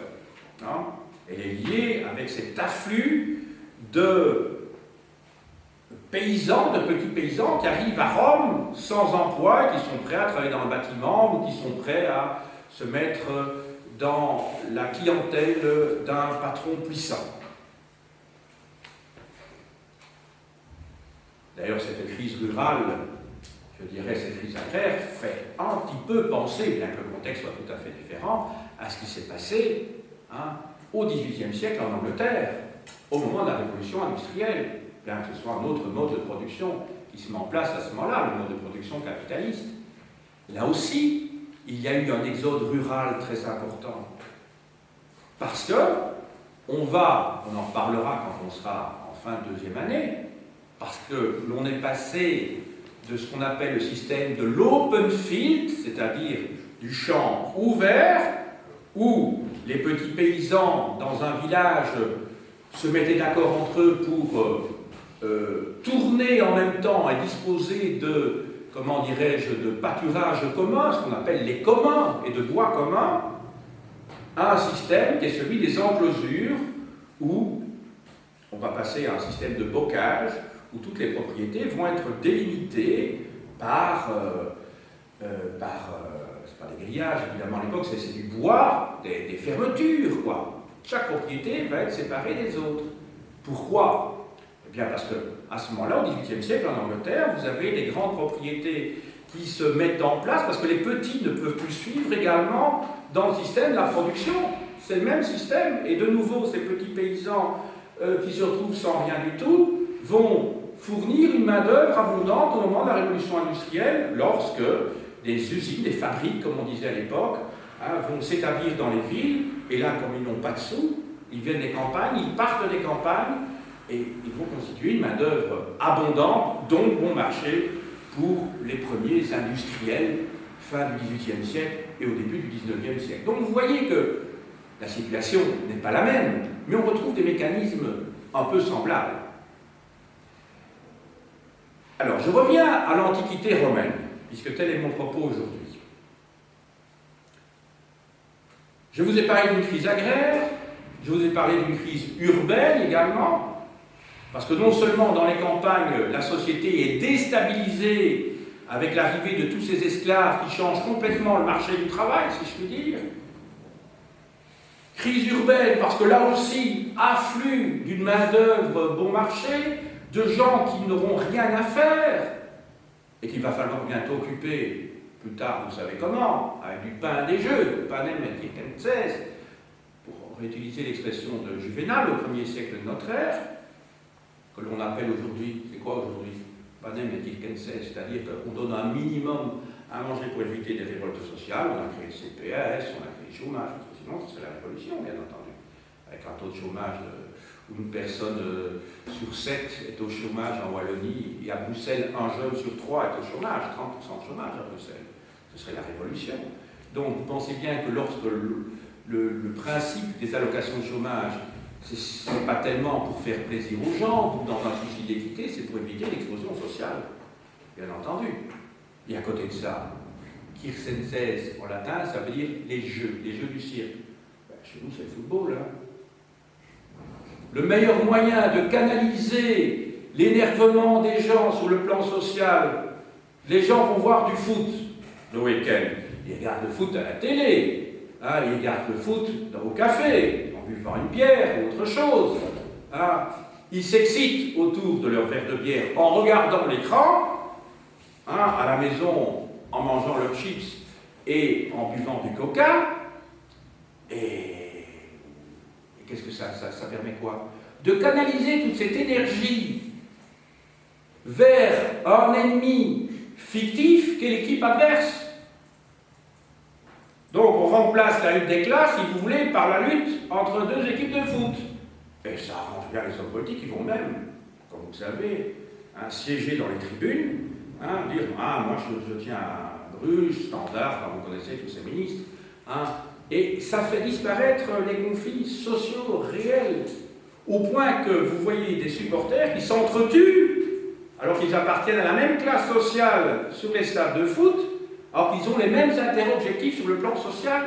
Elle est liée avec cet afflux de paysans, de petits paysans qui arrivent à Rome sans emploi, qui sont prêts à travailler dans le bâtiment ou qui sont prêts à se mettre dans la clientèle d'un patron puissant. D'ailleurs, cette crise rurale, je dirais cette crise agraire, fait un petit peu penser, bien que le contexte soit tout à fait différent, à ce qui s'est passé au XVIIIe siècle en Angleterre, au moment de la révolution industrielle, bien que ce soit un autre mode de production qui se met en place à ce moment-là, le mode de production capitaliste. Là aussi, il y a eu un exode rural très important. Parce que on en reparlera quand on sera en fin de deuxième année, parce que l'on est passé de ce qu'on appelle le système de l'open field, c'est-à-dire du champ ouvert, où les petits paysans dans un village se mettaient d'accord entre eux pour tourner en même temps et disposer de, comment dirais-je, de pâturage commun, ce qu'on appelle les communs, et de bois communs, à un système qui est celui des enclosures, où on va passer à un système de bocage, où toutes les propriétés vont être délimitées par c'est pas des grillages, évidemment, à l'époque, c'est du bois, des fermetures, quoi. Chaque propriété va être séparée des autres. Pourquoi? Eh bien, parce qu'à ce moment-là, au XVIIIe siècle, en Angleterre, vous avez des grandes propriétés qui se mettent en place, parce que les petits ne peuvent plus suivre également dans le système de la production. C'est le même système. Et de nouveau, ces petits paysans qui se retrouvent sans rien du tout vont fournir une main-d'œuvre abondante au moment de la révolution industrielle, lorsque des usines, des fabriques, comme on disait à l'époque, vont s'établir dans les villes, et là, comme ils n'ont pas de sous, ils viennent des campagnes, ils partent des campagnes, et ils vont constituer une main-d'œuvre abondante, donc bon marché pour les premiers industriels fin du XVIIIe siècle et au début du XIXe siècle. Donc vous voyez que la situation n'est pas la même, mais on retrouve des mécanismes un peu semblables. Alors, je reviens à l'Antiquité romaine, puisque tel est mon propos aujourd'hui. Je vous ai parlé d'une crise agraire, je vous ai parlé d'une crise urbaine également, parce que non seulement dans les campagnes, la société est déstabilisée avec l'arrivée de tous ces esclaves qui changent complètement le marché du travail, si je puis dire. Crise urbaine, parce que là aussi, afflux d'une main-d'œuvre bon marché, de gens qui n'auront rien à faire, et qu'il va falloir bientôt occuper, plus tard, vous savez comment, avec du pain des jeux, panem et circenses, pour réutiliser l'expression de Juvénal au 1er siècle de notre ère, que l'on appelle aujourd'hui, c'est quoi aujourd'hui? Panem et circenses, c'est-à-dire qu'on donne un minimum à manger pour éviter des révoltes sociales. On a créé le CPS, on a créé le chômage, sinon c'est la révolution, bien entendu, avec un taux de chômage où une personne sur 7 est au chômage en Wallonie, et à Bruxelles, un jeune sur 3 est au chômage, 30% de chômage à Bruxelles. Ce serait la révolution. Donc vous pensez bien que lorsque le principe des allocations de chômage, ce n'est pas tellement pour faire plaisir aux gens, ou dans un souci d'équité, c'est pour éviter l'explosion sociale, bien entendu. Et à côté de ça, circenses en latin, ça veut dire les jeux du cirque. Ben, chez nous, c'est le football, hein. Le meilleur moyen de canaliser l'énervement des gens sur le plan social, les gens vont voir du foot le week-end. Ils regardent le foot à la télé, hein, ils regardent le foot au café, en buvant une bière ou autre chose. Hein. Ils s'excitent autour de leur verre de bière en regardant l'écran, hein, à la maison en mangeant leurs chips et en buvant du coca. Et qu'est-ce que ça permet quoi? De canaliser toute cette énergie vers un ennemi fictif qu'est l'équipe adverse. Donc on remplace la lutte des classes, si vous voulez, par la lutte entre deux équipes de foot. Et ça arrange bien les hommes politiques, ils vont même, comme vous le savez, hein, siéger dans les tribunes, hein, dire « Ah, moi je tiens à Bruges, Standard », vous connaissez tous ces ministres, hein, et ça fait disparaître les conflits sociaux réels, au point que vous voyez des supporters qui s'entretuent, alors qu'ils appartiennent à la même classe sociale sur les stades de foot, alors qu'ils ont les mêmes intérêts objectifs sur le plan social.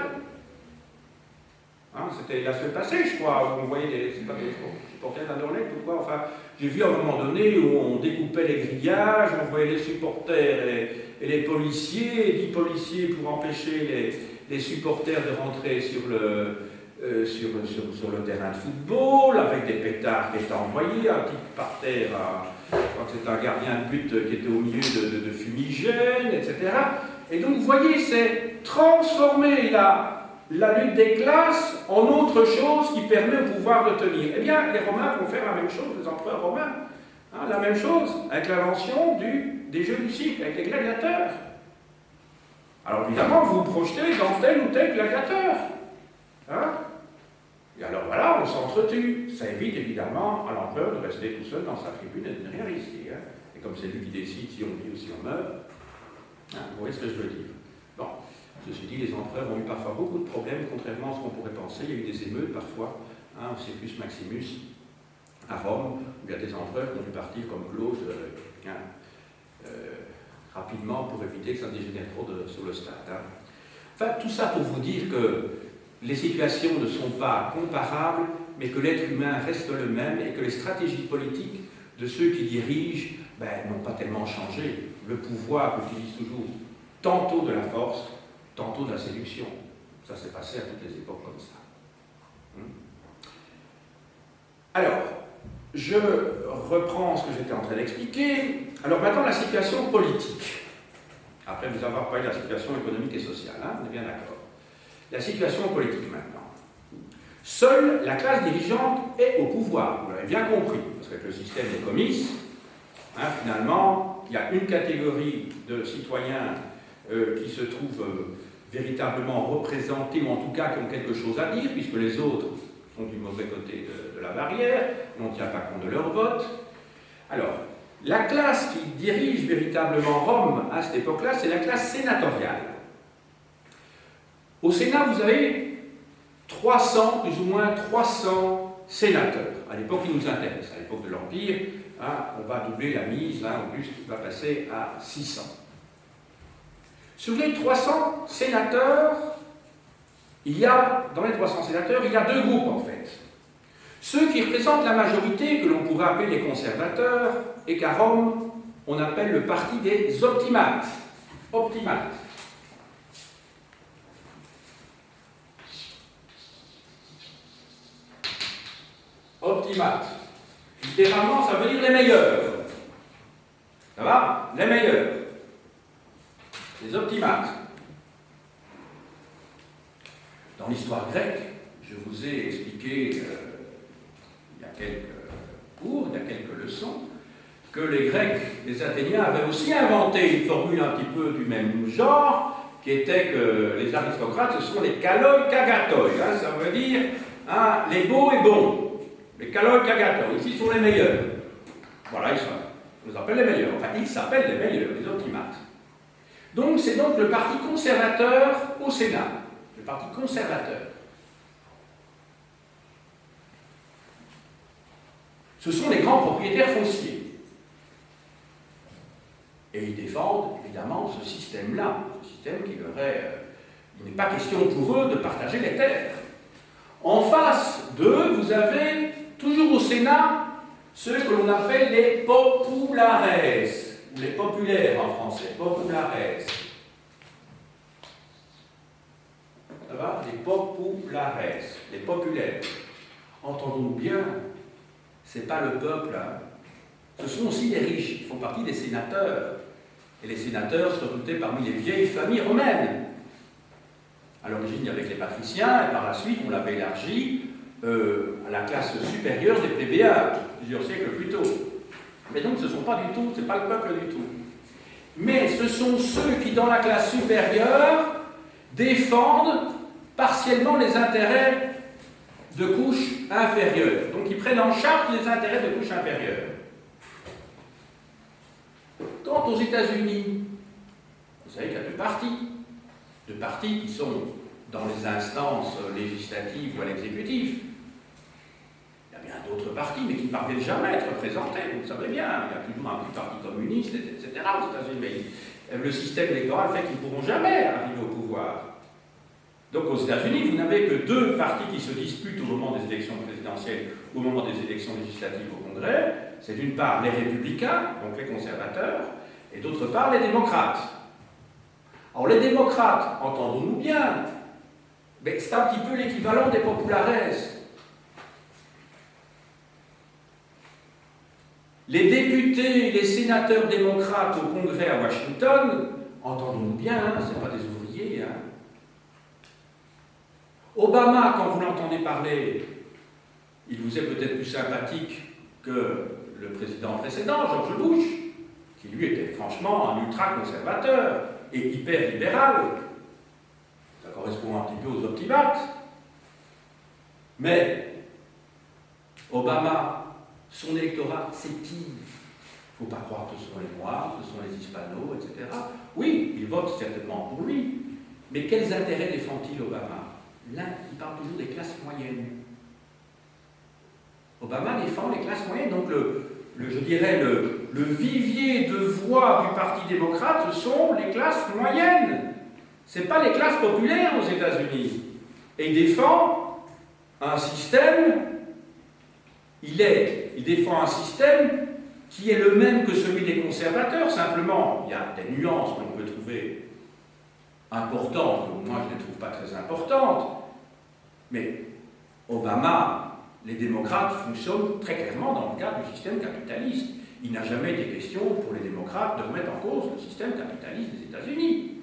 Hein, c'était la semaine passée, je crois, où on voyait des supporters d'Anderlecht ou quoi. Enfin, j'ai vu à un moment donné où on découpait les grillages, on voyait les supporters et les policiers, 10 policiers pour empêcher les supporters de rentrer sur le terrain de football, avec des pétards qui étaient envoyés, un type par terre, je crois que c'était un gardien de but qui était au milieu de fumigènes, etc. Et donc vous voyez, c'est transformer la lutte des classes en autre chose qui permet au pouvoir de tenir. Eh bien, les Romains vont faire la même chose, les empereurs romains. Hein, la même chose avec l'invention des jeux du cirque, avec les gladiateurs. Alors évidemment, vous vous projetez dans tel ou tel gladiateur. Hein? Et alors voilà, on s'entretue. Ça évite évidemment à l'empereur de rester tout seul dans sa tribune et de ne rien risquer. Hein? Et comme c'est lui qui décide si on vit ou si on meurt, hein, vous voyez ce que je veux dire. Bon, ceci dit, les empereurs ont eu parfois beaucoup de problèmes, contrairement à ce qu'on pourrait penser. Il y a eu des émeutes parfois, hein, au Circus Maximus, à Rome, où il y a des empereurs qui ont dû partir comme Claude rapidement pour éviter que ça dégénère trop sur le stade. Hein. Enfin, tout ça pour vous dire que les situations ne sont pas comparables, mais que l'être humain reste le même et que les stratégies politiques de ceux qui dirigent n'ont pas tellement changé. Le pouvoir utilise toujours tantôt de la force, tantôt de la séduction. Ça s'est passé à toutes les époques comme ça. Alors, je reprends ce que j'étais en train d'expliquer. Alors maintenant, la situation politique. Après vous avoir parlé de la situation économique et sociale, hein, on est bien d'accord. La situation politique maintenant. Seule la classe dirigeante est au pouvoir, vous l'avez bien compris, parce qu'avec le système des comices, hein, finalement, il y a une catégorie de citoyens qui se trouvent véritablement représentés, ou en tout cas qui ont quelque chose à dire, puisque les autres sont du mauvais côté de la barrière, on ne tient pas compte de leur vote. Alors, la classe qui dirige véritablement Rome à cette époque-là, c'est la classe sénatoriale. Au Sénat, vous avez 300, plus ou moins 300 sénateurs, à l'époque qui nous intéresse, à l'époque de l'Empire, hein, on va doubler la mise, hein, Auguste va passer à 600. Sur les 300 sénateurs, dans les 300 sénateurs, il y a deux groupes en fait. Ceux qui représentent la majorité, que l'on pourrait appeler les conservateurs, et qu'à Rome, on appelle le parti des optimates. Optimates. Optimates. Littéralement, ça veut dire les meilleurs. Ça va? Les meilleurs. Les optimates. Dans l'histoire grecque, je vous ai expliqué il y a quelques cours, il y a quelques leçons, que les Grecs, les Athéniens, avaient aussi inventé une formule un petit peu du même genre, qui était que les aristocrates, ce sont les kaloi kagatoi. Hein, ça veut dire hein, les beaux et bons. Les kaloi kagatoi, ici sont les meilleurs. Voilà, on les appelle les meilleurs. Enfin, ils s'appellent les meilleurs, les optimates. Donc, c'est donc le parti conservateur au Sénat. Le parti conservateur. Ce sont les grands propriétaires fonciers. Et ils défendent évidemment ce système-là, ce système qui leur est... il n'est pas question pour eux de partager les terres. En face d'eux, vous avez, toujours au Sénat, ceux que l'on appelle les populares, ou les populaires en français, populares. Ça va? Les populares, les populaires. Entendons-nous bien, ce n'est pas le peuple, hein. Ce sont aussi les riches, ils font partie des sénateurs. Et les sénateurs se redoutaient parmi les vieilles familles romaines. À l'origine, il y avait les patriciens, et par la suite, on l'avait élargi à la classe supérieure des plébéiens, plusieurs siècles plus tôt. Mais donc, ce ne sont pas du tout, ce n'est pas le peuple du tout. Mais ce sont ceux qui, dans la classe supérieure, défendent partiellement les intérêts de couches inférieures. Donc, ils prennent en charge les intérêts de couches inférieures. Quant aux États-Unis, vous savez qu'il y a deux partis qui sont dans les instances législatives ou à l'exécutif. Il y a bien d'autres partis, mais qui ne parviennent jamais à être représentés, vous le savez bien. Il y a toujours un petit parti communiste, etc. aux États-Unis. Mais le système électoral fait qu'ils ne pourront jamais arriver au pouvoir. Donc aux États-Unis, vous n'avez que deux partis qui se disputent au moment des élections présidentielles ou au moment des élections législatives au Congrès. C'est d'une part les républicains, donc les conservateurs, et d'autre part les démocrates. Alors les démocrates, entendons-nous bien, mais c'est un petit peu l'équivalent des populares. Les députés, les sénateurs démocrates au Congrès à Washington, entendons-nous bien, hein, ce ne sont pas des ouvriers. Hein. Obama, quand vous l'entendez parler, il vous est peut-être plus sympathique que le président précédent, George Bush, qui lui était franchement un ultra-conservateur. et hyper libéral. Ça correspond un petit peu aux optimates. Mais Obama, son électorat, c'est qui? Il ne faut pas croire que ce sont les Noirs, que ce sont les Hispanos, etc. Oui, ils votent certainement pour lui. Mais quels intérêts défend-il Obama? Là, il parle toujours des classes moyennes. Obama défend les classes moyennes. Donc, je dirais, le vivier de voix du Parti démocrate, ce sont les classes moyennes. Ce n'est pas les classes populaires aux États-Unis. Et il défend un système, il défend un système qui est le même que celui des conservateurs, simplement, il y a des nuances qu'on peut trouver importantes, ou moi je ne les trouve pas très importantes, mais Obama, les démocrates fonctionnent très clairement dans le cadre du système capitaliste. Il n'a jamais été question pour les démocrates de remettre en cause le système capitaliste des États-Unis.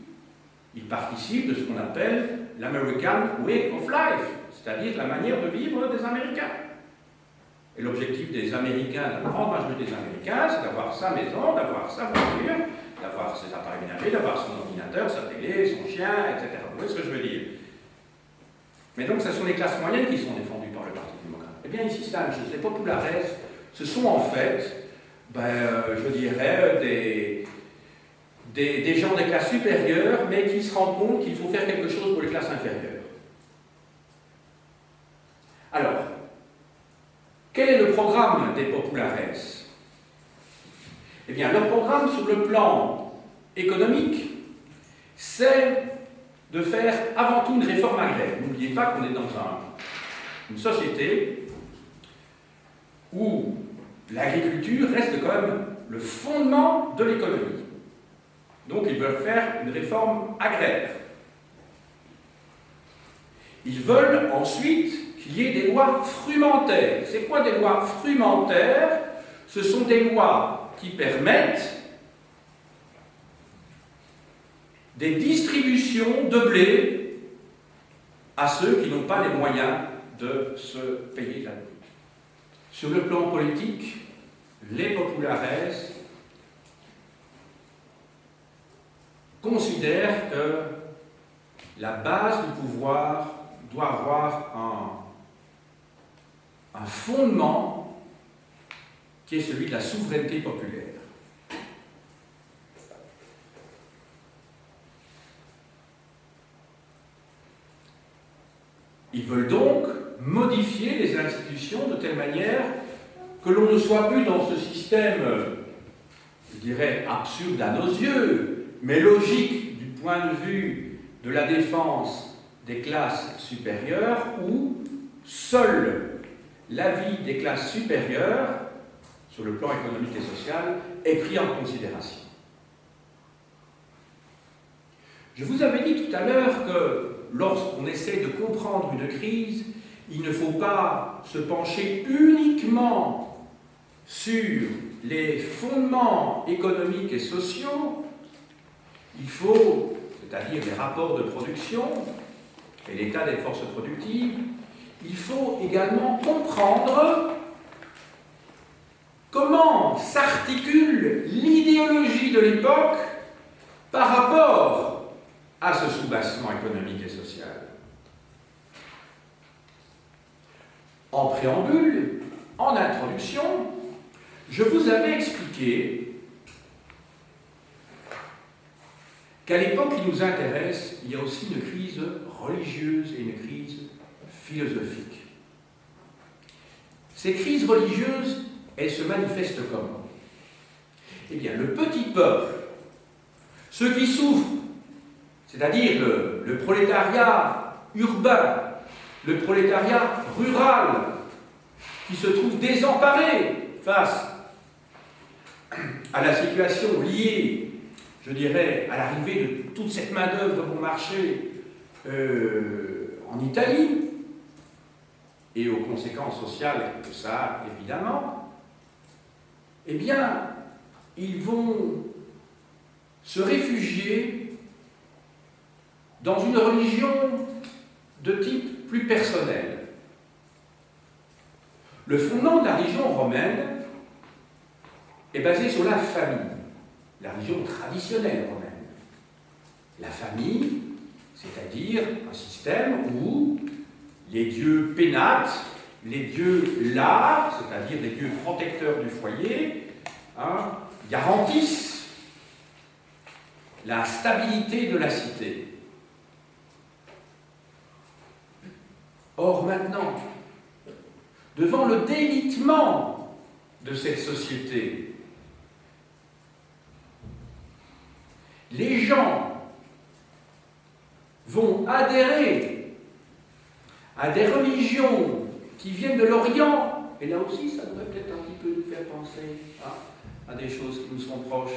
Ils participent de ce qu'on appelle l'American Way of Life, c'est-à-dire la manière de vivre des Américains. Et l'objectif des Américains, de la grande majorité des Américains, c'est d'avoir sa maison, d'avoir sa voiture, d'avoir ses appareils ménagers, d'avoir son ordinateur, sa télé, son chien, etc. Vous voyez ce que je veux dire? Mais donc, ce sont les classes moyennes qui sont défendues par le Parti démocrate. Eh bien, ici, c'est la même chose. Les populares, ce sont en fait, je dirais, des gens des classes supérieures, mais qui se rendent compte qu'il faut faire quelque chose pour les classes inférieures. Alors, quel est le programme des populares? Eh bien, leur programme sur le plan économique, c'est de faire avant tout une réforme agraire. N'oubliez pas qu'on est dans une société où l'agriculture reste quand même le fondement de l'économie. Donc, ils veulent faire une réforme agraire. Ils veulent ensuite qu'il y ait des lois frumentaires. C'est quoi des lois frumentaires? Ce sont des lois qui permettent des distributions de blé à ceux qui n'ont pas les moyens de se payer la nourriture. Sur le plan politique, les populares considèrent que la base du pouvoir doit avoir un fondement qui est celui de la souveraineté populaire. Ils veulent donc modifier les institutions de telle manière que l'on ne soit plus dans ce système, je dirais, absurde à nos yeux, mais logique du point de vue de la défense des classes supérieures, où seule l'avis des classes supérieures, sur le plan économique et social, est pris en considération. Je vous avais dit tout à l'heure que lorsqu'on essaie de comprendre une crise, il ne faut pas se pencher uniquement sur les fondements économiques et sociaux, il faut, c'est-à-dire les rapports de production et l'état des forces productives, il faut également comprendre comment s'articule l'idéologie de l'époque par rapport à ce soubassement économique et social. En préambule, en introduction, je vous avais expliqué qu'à l'époque qui nous intéresse, il y a aussi une crise religieuse et une crise philosophique. Ces crises religieuses, elles se manifestent comment? Eh bien, le petit peuple, ceux qui souffrent, c'est-à-dire le prolétariat urbain, le prolétariat rural, qui se trouve désemparé face à la situation liée, je dirais, à l'arrivée de toute cette main-d'œuvre bon marché en Italie, et aux conséquences sociales que ça a, évidemment, eh bien, ils vont se réfugier dans une religion de type plus personnel. Le fondement de la religion romaine est basé sur la famille, la religion traditionnelle romaine. la famille, c'est-à-dire un système où les dieux pénates, les dieux lares, c'est-à-dire les dieux protecteurs du foyer, garantissent la stabilité de la cité. Or maintenant, devant le délitement de cette société, les gens vont adhérer à des religions qui viennent de l'Orient, et là aussi ça devrait peut-être un petit peu nous faire penser à des choses qui nous sont proches,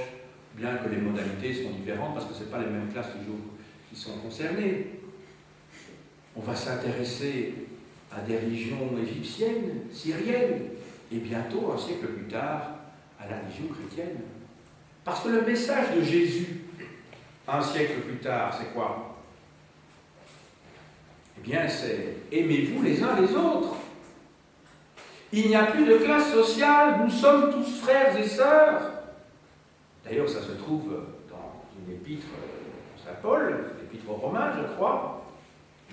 bien que les modalités sont différentes, parce que ce ne sont pas les mêmes classes toujours qui sont concernées. On va s'intéresser à des religions égyptiennes, syriennes, et bientôt, un siècle plus tard, à la religion chrétienne. Parce que le message de Jésus, un siècle plus tard, c'est quoi? Eh bien, c'est « aimez-vous les uns les autres ». Il n'y a plus de classe sociale, nous sommes tous frères et sœurs. D'ailleurs, ça se trouve dans une épître de Saint Paul, l'épître aux Romains, je crois.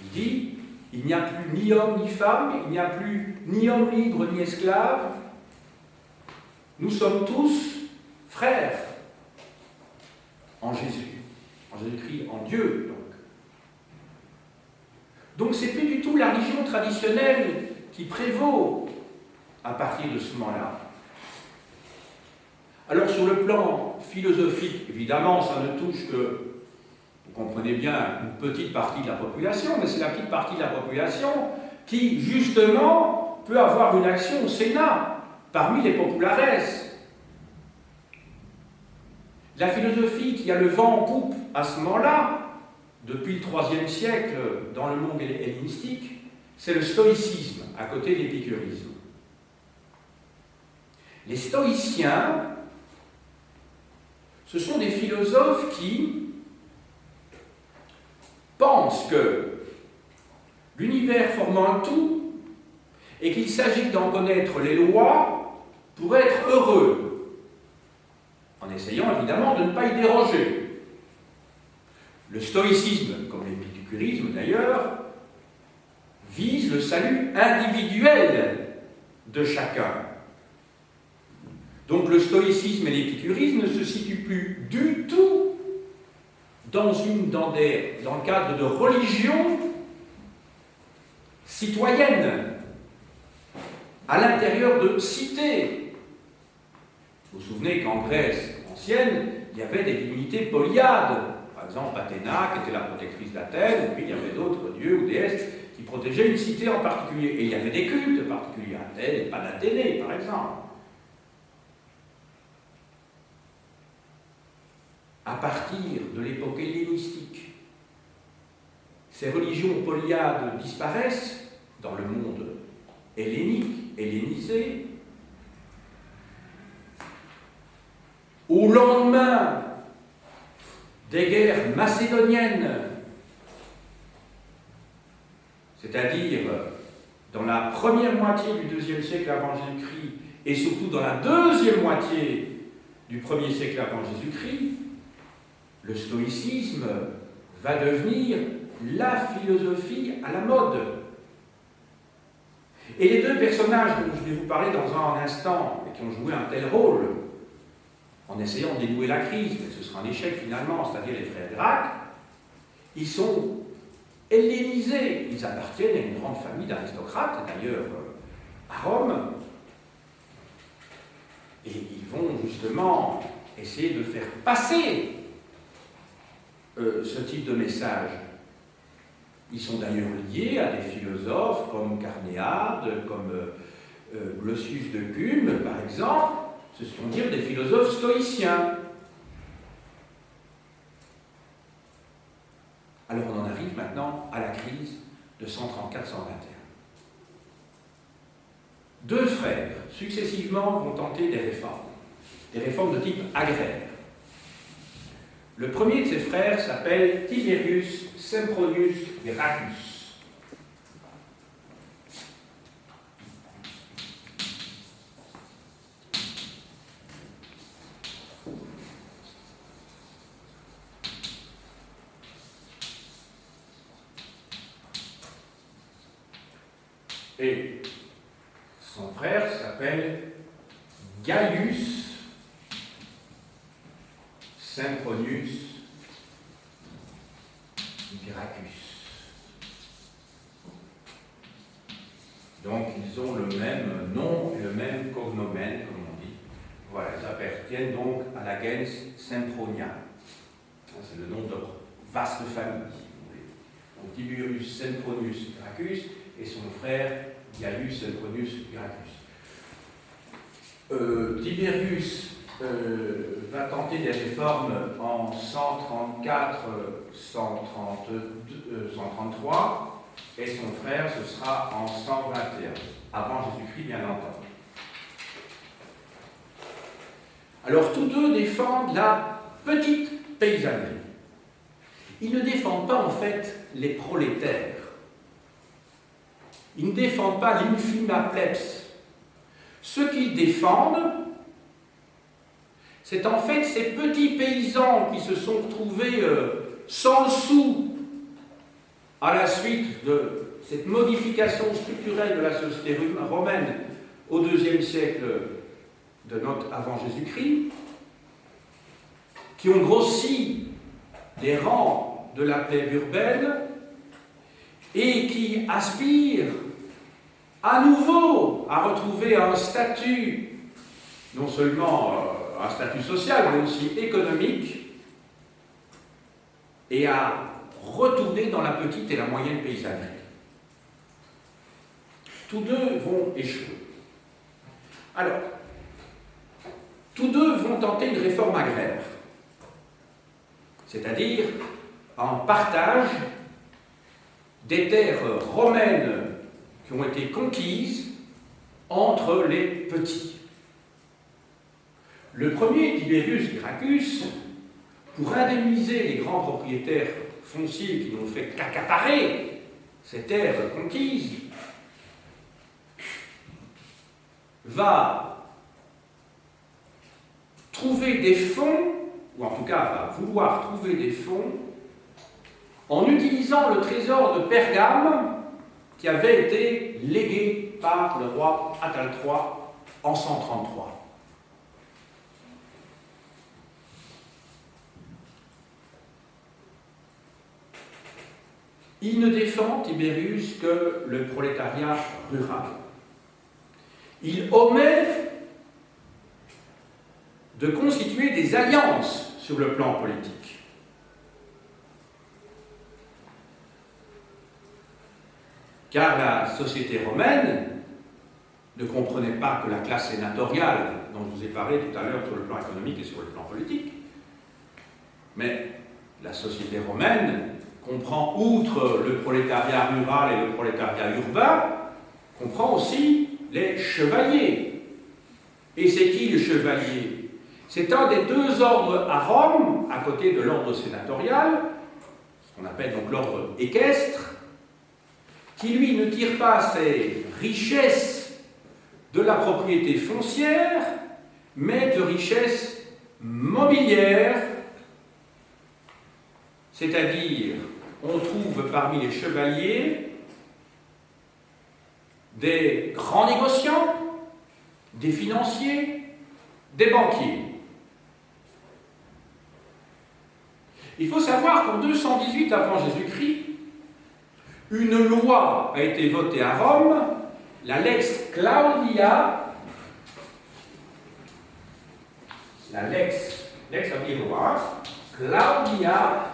Il dit « il n'y a plus ni homme ni femme, il n'y a plus ni homme libre ni esclave. Nous sommes tous frères en Jésus, en Jésus-Christ, en Dieu, donc. » Donc, c'est plus du tout la religion traditionnelle qui prévaut à partir de ce moment-là. Alors, sur le plan philosophique, évidemment, ça ne touche que, vous comprenez bien, une petite partie de la population, mais c'est la petite partie de la population qui, justement, peut avoir une action au Sénat, parmi les populares. La philosophie qui a le vent en poupe à ce moment-là, depuis le IIIe siècle, dans le monde hellénistique, c'est le stoïcisme, à côté de l'épicurisme. Les stoïciens, ce sont des philosophes qui pensent que l'univers formant un tout et qu'il s'agit d'en connaître les lois pour être heureux, en essayant évidemment de ne pas y déroger. Le stoïcisme, comme l'épicurisme d'ailleurs, vise le salut individuel de chacun. Donc le stoïcisme et l'épicurisme ne se situent plus du tout dans le cadre de religion citoyenne, à l'intérieur de cités. Vous vous souvenez qu'en Grèce ancienne, il y avait des divinités polyades. Par exemple, Athéna, qui était la protectrice d'Athènes, et puis il y avait d'autres dieux ou déesses qui protégeaient une cité en particulier. Et il y avait des cultes particuliers, Athènes et pas d'Athénée, par exemple. À partir de l'époque hellénistique, ces religions polyades disparaissent dans le monde hellénique, hellénisé. Au lendemain des guerres macédoniennes, c'est-à-dire dans la première moitié du IIe siècle avant Jésus-Christ et surtout dans la deuxième moitié du 1er siècle avant Jésus-Christ, le stoïcisme va devenir la philosophie à la mode. Et les deux personnages dont je vais vous parler dans un instant, et qui ont joué un tel rôle, en essayant de dénouer la crise, mais ce sera un échec finalement, c'est-à-dire les frères Gracques, ils sont hellénisés, ils appartiennent à une grande famille d'aristocrates, d'ailleurs à Rome, et ils vont justement essayer de faire passer ce type de message. Ils sont d'ailleurs liés à des philosophes comme Carnéade, comme Glossius de Cumes, par exemple. Ce sont dire des philosophes stoïciens. Alors on en arrive maintenant à la crise de 134-121. Deux frères, successivement, vont tenter des réformes de type agraire. Le premier de ses frères s'appelle Tiberius Sempronius Gracchus. Et son frère s'appelle Gaius Sempronius Gracchus. Donc ils ont le même nom et le même cognomen, comme on dit. Voilà, ils appartiennent donc à la gens Sempronia. C'est le nom de leur vaste famille, si vous voulez. Donc Tiberius Sempronius Gracchus et son frère Gaius Sempronius Gracchus. Tiberius va tenter des réformes en 133, et son frère, ce sera en 121, avant Jésus-Christ, bien entendu. Alors, tous deux défendent la petite paysannerie. Ils ne défendent pas, en fait, les prolétaires. Ils ne défendent pas l'infima plebs. Ce qu'ils défendent, c'est en fait ces petits paysans qui se sont retrouvés sans le sou à la suite de cette modification structurelle de la société romaine au IIe siècle de notre avant Jésus-Christ, qui ont grossi les rangs de la plèbe urbaine et qui aspirent à nouveau à retrouver un statut, non seulement un statut social, mais aussi économique, et à retourner dans la petite et la moyenne paysannerie. Tous deux vont échouer. Alors, tous deux vont tenter une réforme agraire, c'est-à-dire un partage des terres romaines qui ont été conquises entre les petits. Le premier, Tiberius Gracchus, pour indemniser les grands propriétaires fonciers qui n'ont fait qu'accaparer ces terres conquises, va trouver des fonds, ou en tout cas va vouloir trouver des fonds, en utilisant le trésor de Pergame qui avait été légué par le roi Attal III en 133. Il ne défend, Tiberius, que le prolétariat rural. Il omet de constituer des alliances sur le plan politique. Car la société romaine ne comprenait pas que la classe sénatoriale, dont je vous ai parlé tout à l'heure sur le plan économique et sur le plan politique, mais la société romaine comprend, outre le prolétariat rural et le prolétariat urbain, comprend aussi les chevaliers. Et c'est qui le chevalier? C'est un des deux ordres à Rome, à côté de l'ordre sénatorial, ce qu'on appelle donc l'ordre équestre, qui lui ne tire pas ses richesses de la propriété foncière, mais de richesses mobilières, c'est-à-dire on trouve parmi les chevaliers des grands négociants, des financiers, des banquiers. Il faut savoir qu'en 218 avant Jésus-Christ, une loi a été votée à Rome, la Lex Claudia, la Lex ça veut dire loi, Claudia,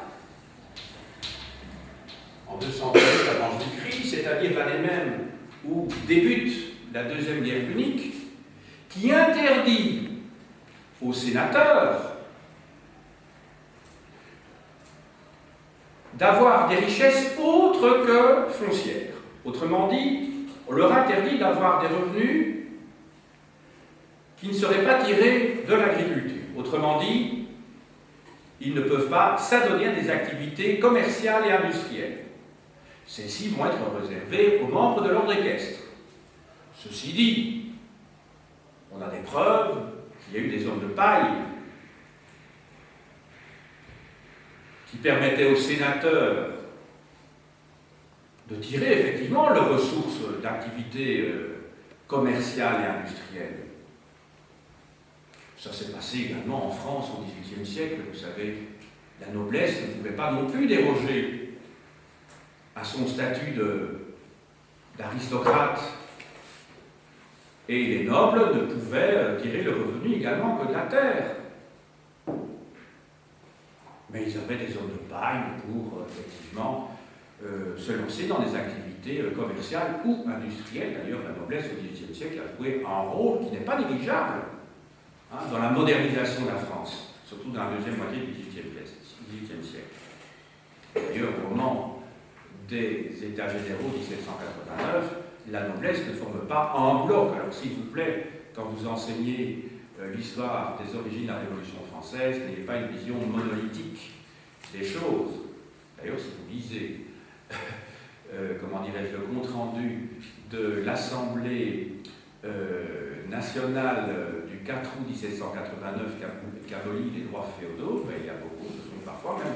en 218 avant Jésus-Christ, c'est-à-dire l'année même où débute la deuxième guerre punique, qui interdit aux sénateurs d'avoir des richesses autres que foncières. Autrement dit, on leur interdit d'avoir des revenus qui ne seraient pas tirés de l'agriculture. Autrement dit, ils ne peuvent pas s'adonner à des activités commerciales et industrielles. Celles-ci vont être réservées aux membres de l'ordre équestre. Ceci dit, on a des preuves qu'il y a eu des hommes de paille qui permettaient aux sénateurs de tirer effectivement leurs ressources d'activité commerciale et industrielle. Ça s'est passé également en France au XVIIIe siècle. Vous savez, la noblesse ne pouvait pas non plus déroger à son statut d'aristocrate. Et les nobles ne pouvaient tirer le revenu également que de la terre. Mais ils avaient des hommes de paille pour effectivement se lancer dans des activités commerciales ou industrielles. D'ailleurs, la noblesse au XVIIIe siècle a joué un rôle qui n'est pas négligeable dans la modernisation de la France, surtout dans la deuxième moitié du XVIIIe siècle. D'ailleurs, au moment des États généraux 1789, la noblesse ne forme pas un bloc. Alors, s'il vous plaît, quand vous enseignez l'histoire des origines de la Révolution française, n'ayez pas une vision monolithique des choses. D'ailleurs, si vous lisez, comment dirais-je, le compte-rendu de l'Assemblée nationale du 4 août 1789 qui abolit les droits féodaux, ben, il y a beaucoup, ce sont parfois même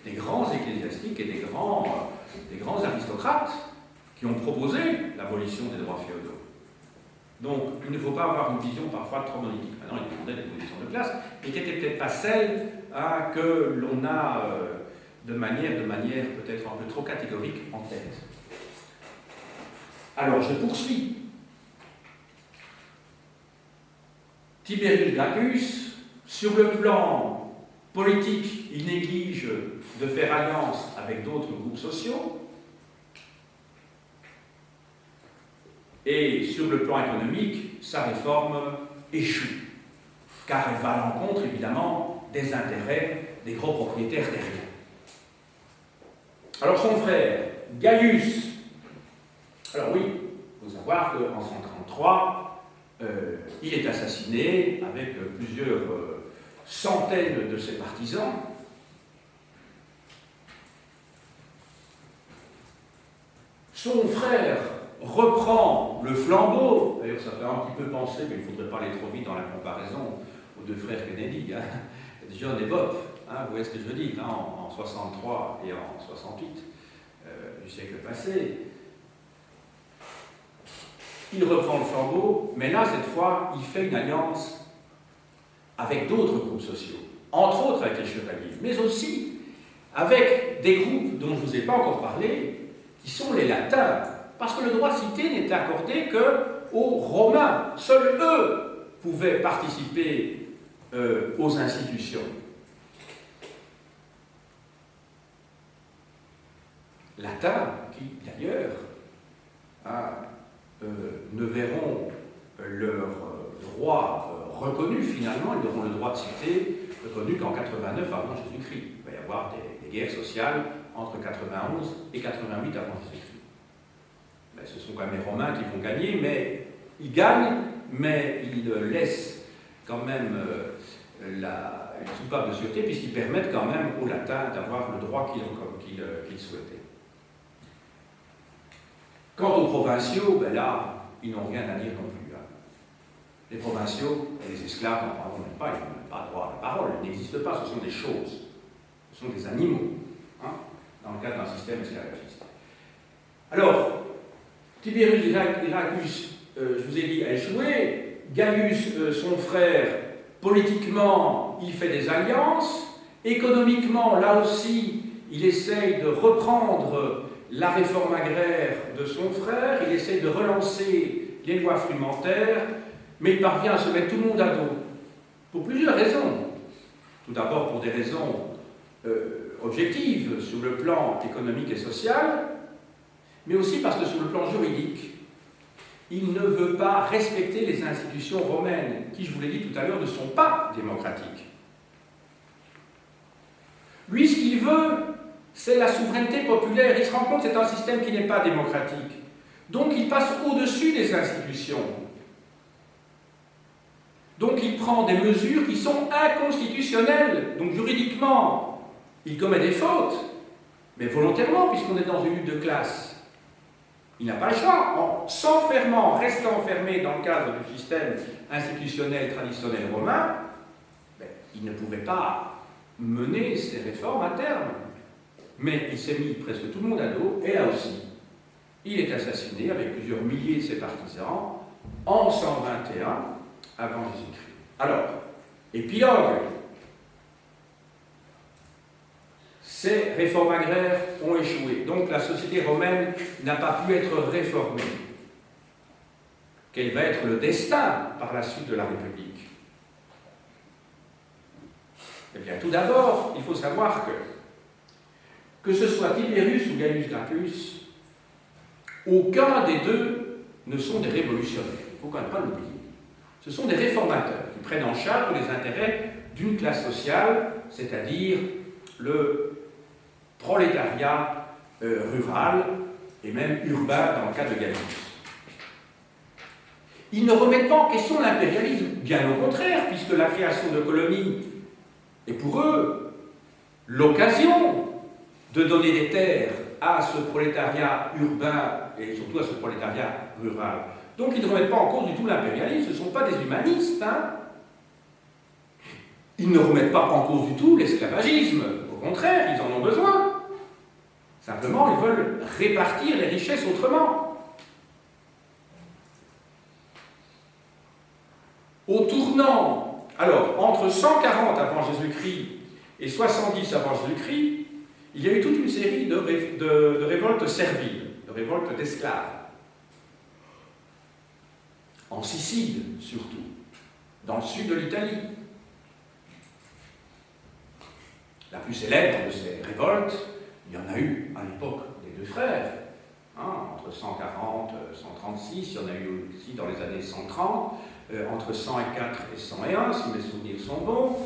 des grands ecclésiastiques et des grands aristocrates qui ont proposé l'abolition des droits féodaux. Donc, il ne faut pas avoir une vision parfois trop monolithique. Maintenant, il défendait des positions de classe, mais qui n'étaient peut-être pas celles que l'on a de manière peut-être un peu trop catégorique en tête. Alors, je poursuis. Tiberius Gracchus, sur le plan politique, il néglige de faire alliance avec d'autres groupes sociaux. Et sur le plan économique, sa réforme échoue, car elle va à l'encontre, évidemment, des intérêts des gros propriétaires terriens. Alors son frère, Gaius, alors oui, il faut savoir qu'en 133, il est assassiné avec plusieurs centaines de ses partisans. Son frère reprend le flambeau. D'ailleurs, ça fait un petit peu penser, mais il ne faudrait pas aller trop vite dans la comparaison aux deux frères Kennedy, John et Bob. Vous voyez ce que je veux dire, en 63 et en 68 du siècle passé. Il reprend le flambeau, mais là, cette fois, il fait une alliance avec d'autres groupes sociaux, entre autres avec les chevaliers, mais aussi avec des groupes dont je ne vous ai pas encore parlé, qui sont les latins. Parce que le droit de cité n'est accordé qu'aux Romains. Seuls eux pouvaient participer aux institutions. Latins qui, d'ailleurs, ne verront leur droit reconnu finalement, ils auront le droit de cité reconnu qu'en 89 avant Jésus-Christ. Il va y avoir des guerres sociales entre 91 et 88 avant Jésus-Christ. Ce sont quand même les Romains qui vont gagner, mais ils gagnent, mais ils laissent quand même une soupape de sûreté, puisqu'ils permettent quand même aux Latins d'avoir le droit qu'ils souhaitaient. Quant aux provinciaux, ben là, ils n'ont rien à dire non plus. Les provinciaux et les esclaves n'en parlons même pas, ils n'ont même pas droit à la parole, ils n'existent pas, ce sont des choses, ce sont des animaux, dans le cadre d'un système esclavagiste. Alors, Tiberius Gracchus, je vous ai dit, a échoué. Gaius, son frère, politiquement, il fait des alliances. Économiquement, là aussi, il essaye de reprendre la réforme agraire de son frère, il essaye de relancer les lois frumentaires, mais il parvient à se mettre tout le monde à dos. Pour plusieurs raisons. Tout d'abord pour des raisons objectives sur le plan économique et social, mais aussi parce que sur le plan juridique, il ne veut pas respecter les institutions romaines, qui, je vous l'ai dit tout à l'heure, ne sont pas démocratiques. Lui, ce qu'il veut, c'est la souveraineté populaire. Il se rend compte que c'est un système qui n'est pas démocratique. Donc il passe au-dessus des institutions. Donc il prend des mesures qui sont inconstitutionnelles. Donc juridiquement, il commet des fautes, mais volontairement, puisqu'on est dans une lutte de classe. Il n'a pas le choix. En s'enfermant, restant enfermé dans le cadre du système institutionnel traditionnel romain, il ne pouvait pas mener ses réformes à terme. Mais il s'est mis presque tout le monde à dos, et là aussi, Il est assassiné avec plusieurs milliers de ses partisans en 121 avant Jésus-Christ. Alors, épilogue. Ces réformes agraires ont échoué. Donc la société romaine n'a pas pu être réformée. Quel va être le destin par la suite de la République? Eh bien, tout d'abord, il faut savoir que ce soit Tiberius ou Gaius Gracchus, aucun des deux ne sont des révolutionnaires. Il ne faut quand même pas l'oublier. Ce sont des réformateurs qui prennent en charge les intérêts d'une classe sociale, c'est-à-dire le prolétariat rural et même urbain dans le cas de Gaius. Ils ne remettent pas en question l'impérialisme, bien au contraire, puisque la création de colonies est pour eux l'occasion de donner des terres à ce prolétariat urbain et surtout à ce prolétariat rural. Donc ils ne remettent pas en cause du tout l'impérialisme, ce ne sont pas des humanistes. Ils ne remettent pas en cause du tout l'esclavagisme, au contraire, ils en ont besoin. Simplement, ils veulent répartir les richesses autrement. Au tournant, alors, entre 140 avant Jésus-Christ et 70 avant Jésus-Christ, il y a eu toute une série de révoltes serviles, de révoltes d'esclaves. En Sicile, surtout, dans le sud de l'Italie. La plus célèbre de ces révoltes, il y en a eu à l'époque des deux frères, entre 140 et 136, il y en a eu aussi dans les années 130, entre 104 et 101, si mes souvenirs sont bons.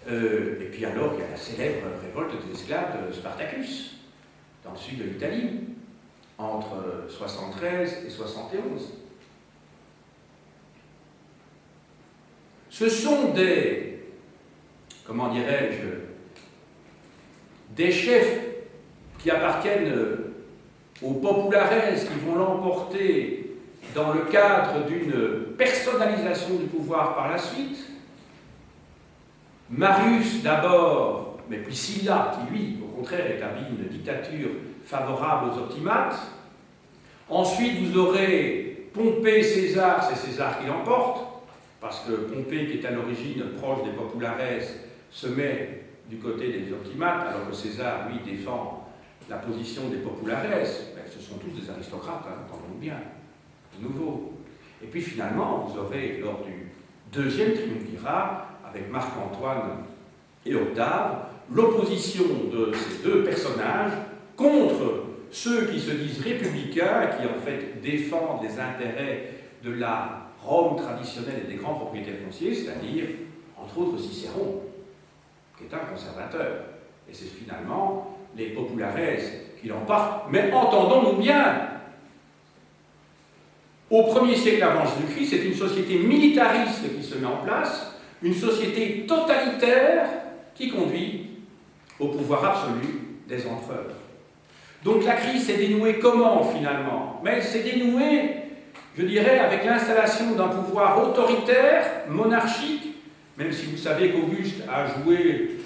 Et puis alors, il y a la célèbre révolte des esclaves de Spartacus, dans le sud de l'Italie, entre 73 et 71. Ce sont des, comment dirais-je, des chefs qui appartiennent aux populares qui vont l'emporter dans le cadre d'une personnalisation du pouvoir par la suite. Marius d'abord, mais puis Sylla, qui lui, au contraire, établit une dictature favorable aux optimates. Ensuite, vous aurez Pompée, César, c'est César qui l'emporte, parce que Pompée, qui est à l'origine proche des populares, se met du côté des optimates, alors que César, lui, défend la position des populares. Ce sont tous des aristocrates, entendons-nous bien, de nouveau. Et puis finalement, vous aurez, lors du deuxième triumvirat, avec Marc-Antoine et Octave, l'opposition de ces deux personnages contre ceux qui se disent républicains, qui en fait défendent les intérêts de la Rome traditionnelle et des grands propriétaires fonciers, c'est-à-dire, entre autres, Cicéron, qui est un conservateur. Et c'est finalement les populares qui l'emportent. Mais entendons-nous bien, au 1er siècle avant Jésus-Christ, c'est une société militariste qui se met en place, une société totalitaire qui conduit au pouvoir absolu des empereurs. Donc la crise s'est dénouée comment finalement? Mais elle s'est dénouée, je dirais, avec l'installation d'un pouvoir autoritaire, monarchique, même si vous savez qu'Auguste a joué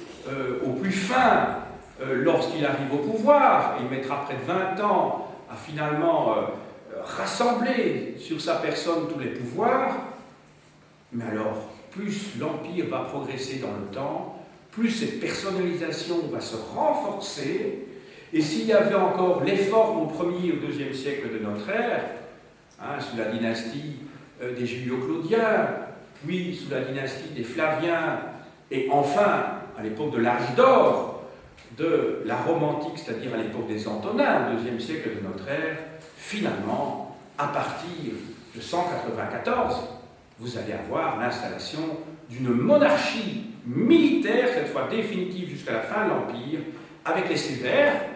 au plus fin lorsqu'il arrive au pouvoir, et il mettra près de 20 ans à finalement rassembler sur sa personne tous les pouvoirs. Mais alors, plus l'Empire va progresser dans le temps, plus cette personnalisation va se renforcer, et s'il y avait encore les formes au 1er et au 2e siècle de notre ère, sous la dynastie des Julio-Claudiens, puis sous la dynastie des Flaviens, et enfin, à l'époque de l'âge d'or de la Rome antique, c'est-à-dire à l'époque des Antonins, au 2e siècle de notre ère, finalement, à partir de 194, vous allez avoir l'installation d'une monarchie militaire, cette fois définitive jusqu'à la fin de l'Empire, avec les Sévères,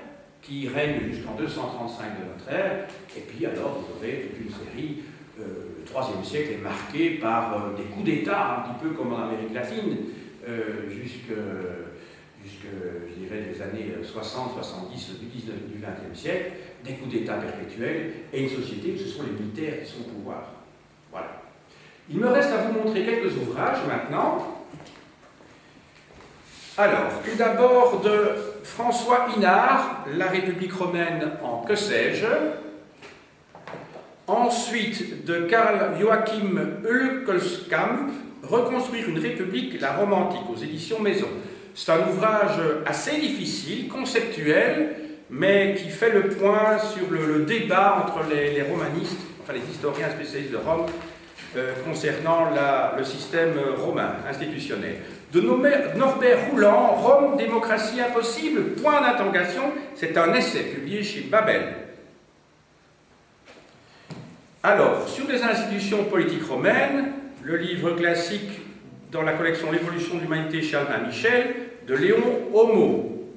qui règnent jusqu'en 235 de notre ère, et puis alors vous aurez toute une série, le 3e siècle est marqué par des coups d'État, un petit peu comme en Amérique latine, jusque, je dirais, les années 60, 70, du 20e siècle, des coups d'État perpétuels, et une société où ce sont les militaires qui sont au pouvoir. Voilà. Il me reste à vous montrer quelques ouvrages maintenant. Alors, tout d'abord de François Inard, La République romaine en que sais-je, Ensuite, de Karl Joachim Hülkelskamp, Reconstruire une république, la Rome antique, aux éditions Maison. C'est un ouvrage assez difficile, conceptuel, mais qui fait le point sur le débat entre les romanistes, enfin les historiens spécialistes de Rome, concernant le système romain institutionnel. De Norbert Rouland, Rome, démocratie impossible, point d'interrogation, c'est un essai publié chez Babel. Alors, sur les institutions politiques romaines, le livre classique dans la collection L'évolution de l'humanité chez Albin Michel, de Léon Homo.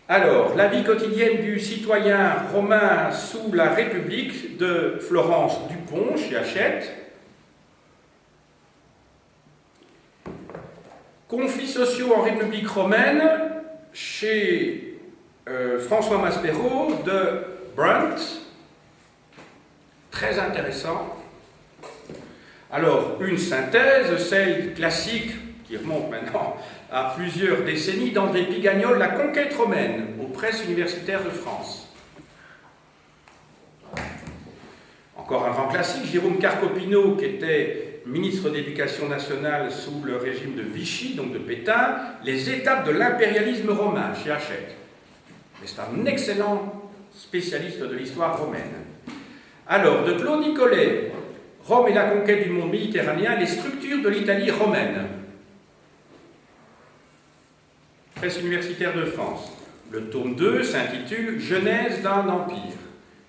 Alors, la vie quotidienne du citoyen romain sous la République, de Florence Dupont chez Hachette. Conflits sociaux en République romaine chez François Maspero de Brunt. Très intéressant. Alors, une synthèse, celle classique, qui remonte maintenant à plusieurs décennies, d'André Pigagnol, La conquête romaine, aux presses universitaires de France. Encore un grand classique, Jérôme Carcopino, qui était ministre d'éducation nationale sous le régime de Vichy, donc de Pétain, Les étapes de l'impérialisme romain, chez Hachette. Mais c'est un excellent spécialiste de l'histoire romaine. Alors, de Claude Nicollet, Rome et la conquête du monde méditerranéen, les structures de l'Italie romaine. Presse universitaire de France. Le tome 2 s'intitule Genèse d'un empire,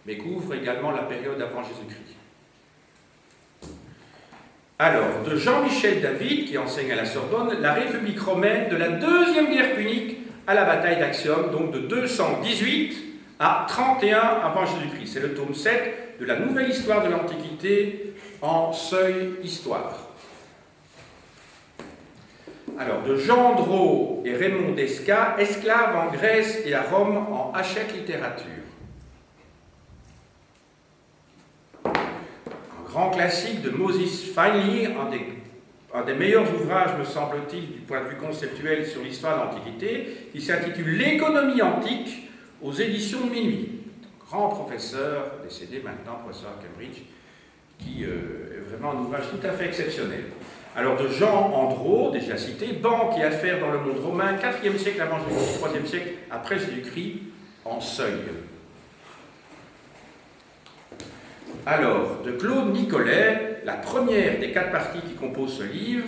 mais couvre également la période avant Jésus-Christ. Alors, de Jean-Michel David, qui enseigne à la Sorbonne, la République romaine de la Deuxième Guerre punique à la bataille d'Actium, donc de 218 à 31 avant Jésus-Christ. C'est le tome 7 de la Nouvelle Histoire de l'Antiquité en Seuil Histoire. Alors, de Jean Drault et Raymond Desca, Esclaves en Grèce et à Rome en Hachette Littérature. Un grand classique de Moses Finley, un des meilleurs ouvrages, me semble-t-il, du point de vue conceptuel sur l'histoire de l'Antiquité, qui s'intitule L'économie antique aux éditions de Minuit. Grand professeur, décédé maintenant, professeur à Cambridge, qui est vraiment un ouvrage tout à fait exceptionnel. Alors de Jean Andreau, déjà cité, Banque et affaires dans le monde romain, 4e siècle avant Jésus-Christ, 3e siècle après Jésus-Christ, en Seuil. Alors, de Claude Nicollet, la première des 4 parties qui composent ce livre,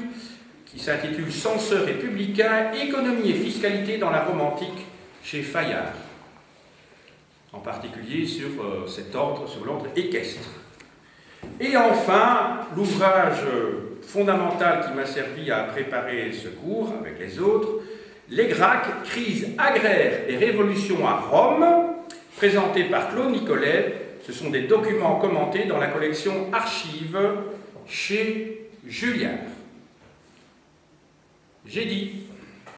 qui s'intitule Censeur républicain, économie et fiscalité dans la Rome antique, chez Fayard. En particulier sur cet ordre, sur l'ordre équestre. Et enfin, l'ouvrage fondamental qui m'a servi à préparer ce cours avec les autres, Les Gracques, crise agraire et révolution à Rome, présenté par Claude Nicollet. Ce sont des documents commentés dans la collection Archives chez Julliard. J'ai dit.